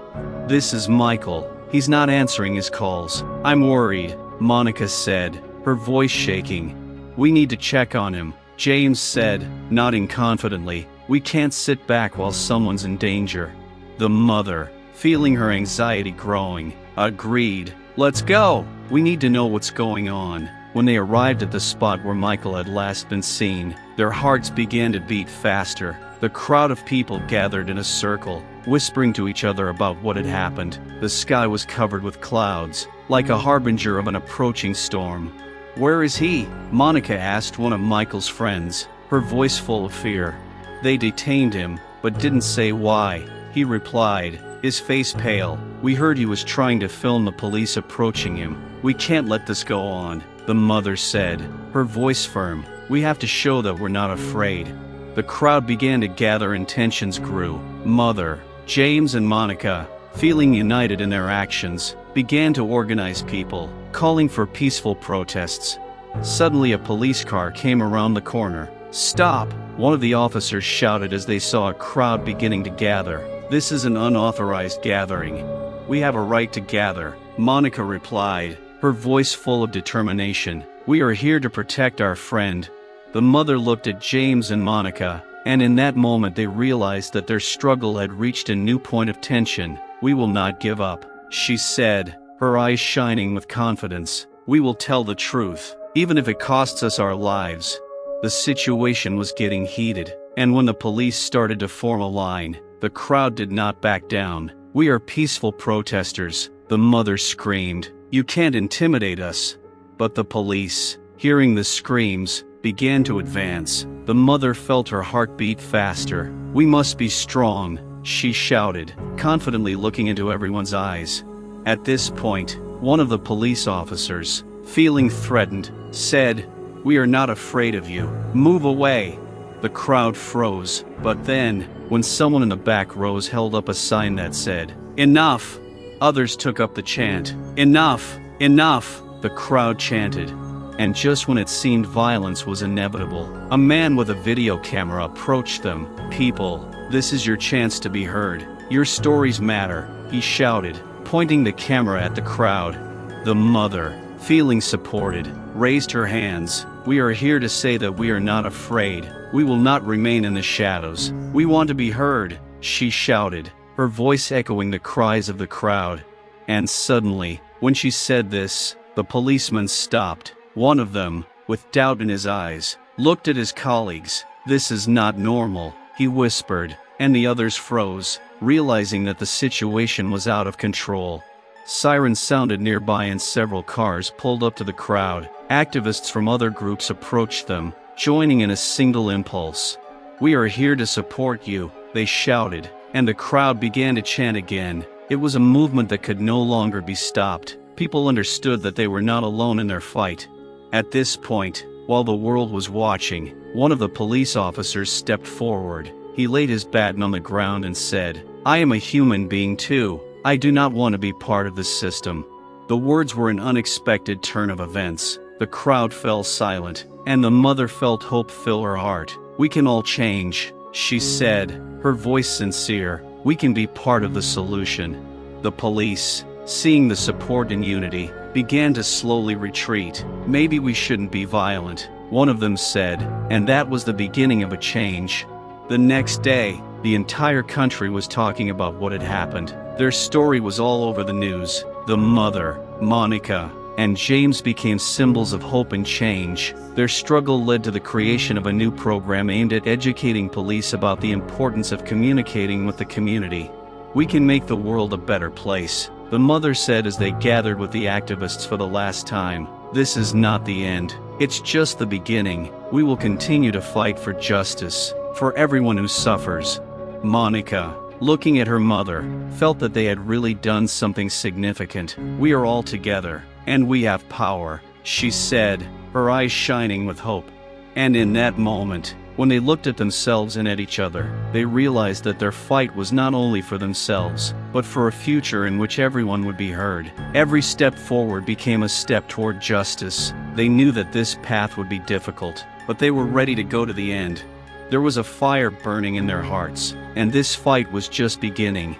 "This is Michael. He's not answering his calls. I'm worried," Monica said, her voice shaking. "We need to check on him," James said, nodding confidently. "We can't sit back while someone's in danger." The mother, feeling her anxiety growing, agreed. "Let's go. We need to know what's going on." When they arrived at the spot where Michael had last been seen, their hearts began to beat faster. The crowd of people gathered in a circle, whispering to each other about what had happened. The sky was covered with clouds, like a harbinger of an approaching storm. "Where is he?" Monica asked one of Michael's friends, her voice full of fear. "They detained him, but didn't say why," he replied, his face pale. "We heard he was trying to film the police approaching him. We can't let this go on," the mother said, her voice firm. "We have to show that we're not afraid." The crowd began to gather and tensions grew. Mother, James and Monica, feeling united in their actions, began to organize people, calling for peaceful protests. Suddenly a police car came around the corner. "Stop!" one of the officers shouted as they saw a crowd beginning to gather. "This is an unauthorized gathering. We have a right to gather," Monica replied, her voice full of determination. "We are here to protect our friend." The mother looked at James and Monica, and in that moment they realized that their struggle had reached a new point of tension. "We will not give up," she said, her eyes shining with confidence. "We will tell the truth, even if it costs us our lives." The situation was getting heated, and when the police started to form a line, the crowd did not back down. "We are peaceful protesters," the mother screamed. "You can't intimidate us." But the police, hearing the screams, began to advance. The mother felt her heart beat faster. "We must be strong," she shouted, confidently looking into everyone's eyes. At this point, one of the police officers, feeling threatened, said, "We are not afraid of you. Move away." The crowd froze, but then, when someone in the back rows held up a sign that said, "Enough," others took up the chant. "Enough! Enough!" the crowd chanted. And just when it seemed violence was inevitable, a man with a video camera approached them. "People, this is your chance to be heard. Your stories matter," he shouted, pointing the camera at the crowd. The mother, feeling supported, raised her hands. We are here to say that we are not afraid. We will not remain in the shadows. We want to be heard, she shouted, her voice echoing the cries of the crowd. And suddenly, when she said this, the policeman stopped. One of them, with doubt in his eyes, looked at his colleagues. "This is not normal," he whispered, and the others froze, realizing that the situation was out of control. Sirens sounded nearby and several cars pulled up to the crowd. Activists from other groups approached them, joining in a single impulse. "We are here to support you," they shouted, and the crowd began to chant again. It was a movement that could no longer be stopped. People understood that they were not alone in their fight. At this point, while the world was watching, one of the police officers stepped forward. He laid his baton on the ground and said, "I am a human being too. I do not want to be part of this system." The words were an unexpected turn of events. The crowd fell silent, and the mother felt hope fill her heart. "We can all change," she said, her voice sincere. "We can be part of the solution." The police, seeing the support and unity, began to slowly retreat. "Maybe we shouldn't be violent," one of them said, and that was the beginning of a change. The next day, the entire country was talking about what had happened. Their story was all over the news. The mother, Monica, and James became symbols of hope and change. Their struggle led to the creation of a new program aimed at educating police about the importance of communicating with the community. "We can make the world a better place," the mother said as they gathered with the activists for the last time. "This is not the end. It's just the beginning. We will continue to fight for justice, for everyone who suffers." Monica, looking at her mother, felt that they had really done something significant. "We are all together, and we have power," she said, her eyes shining with hope. And in that moment, when they looked at themselves and at each other, they realized that their fight was not only for themselves, but for a future in which everyone would be heard. Every step forward became a step toward justice. They knew that this path would be difficult, but they were ready to go to the end. There was a fire burning in their hearts, and this fight was just beginning.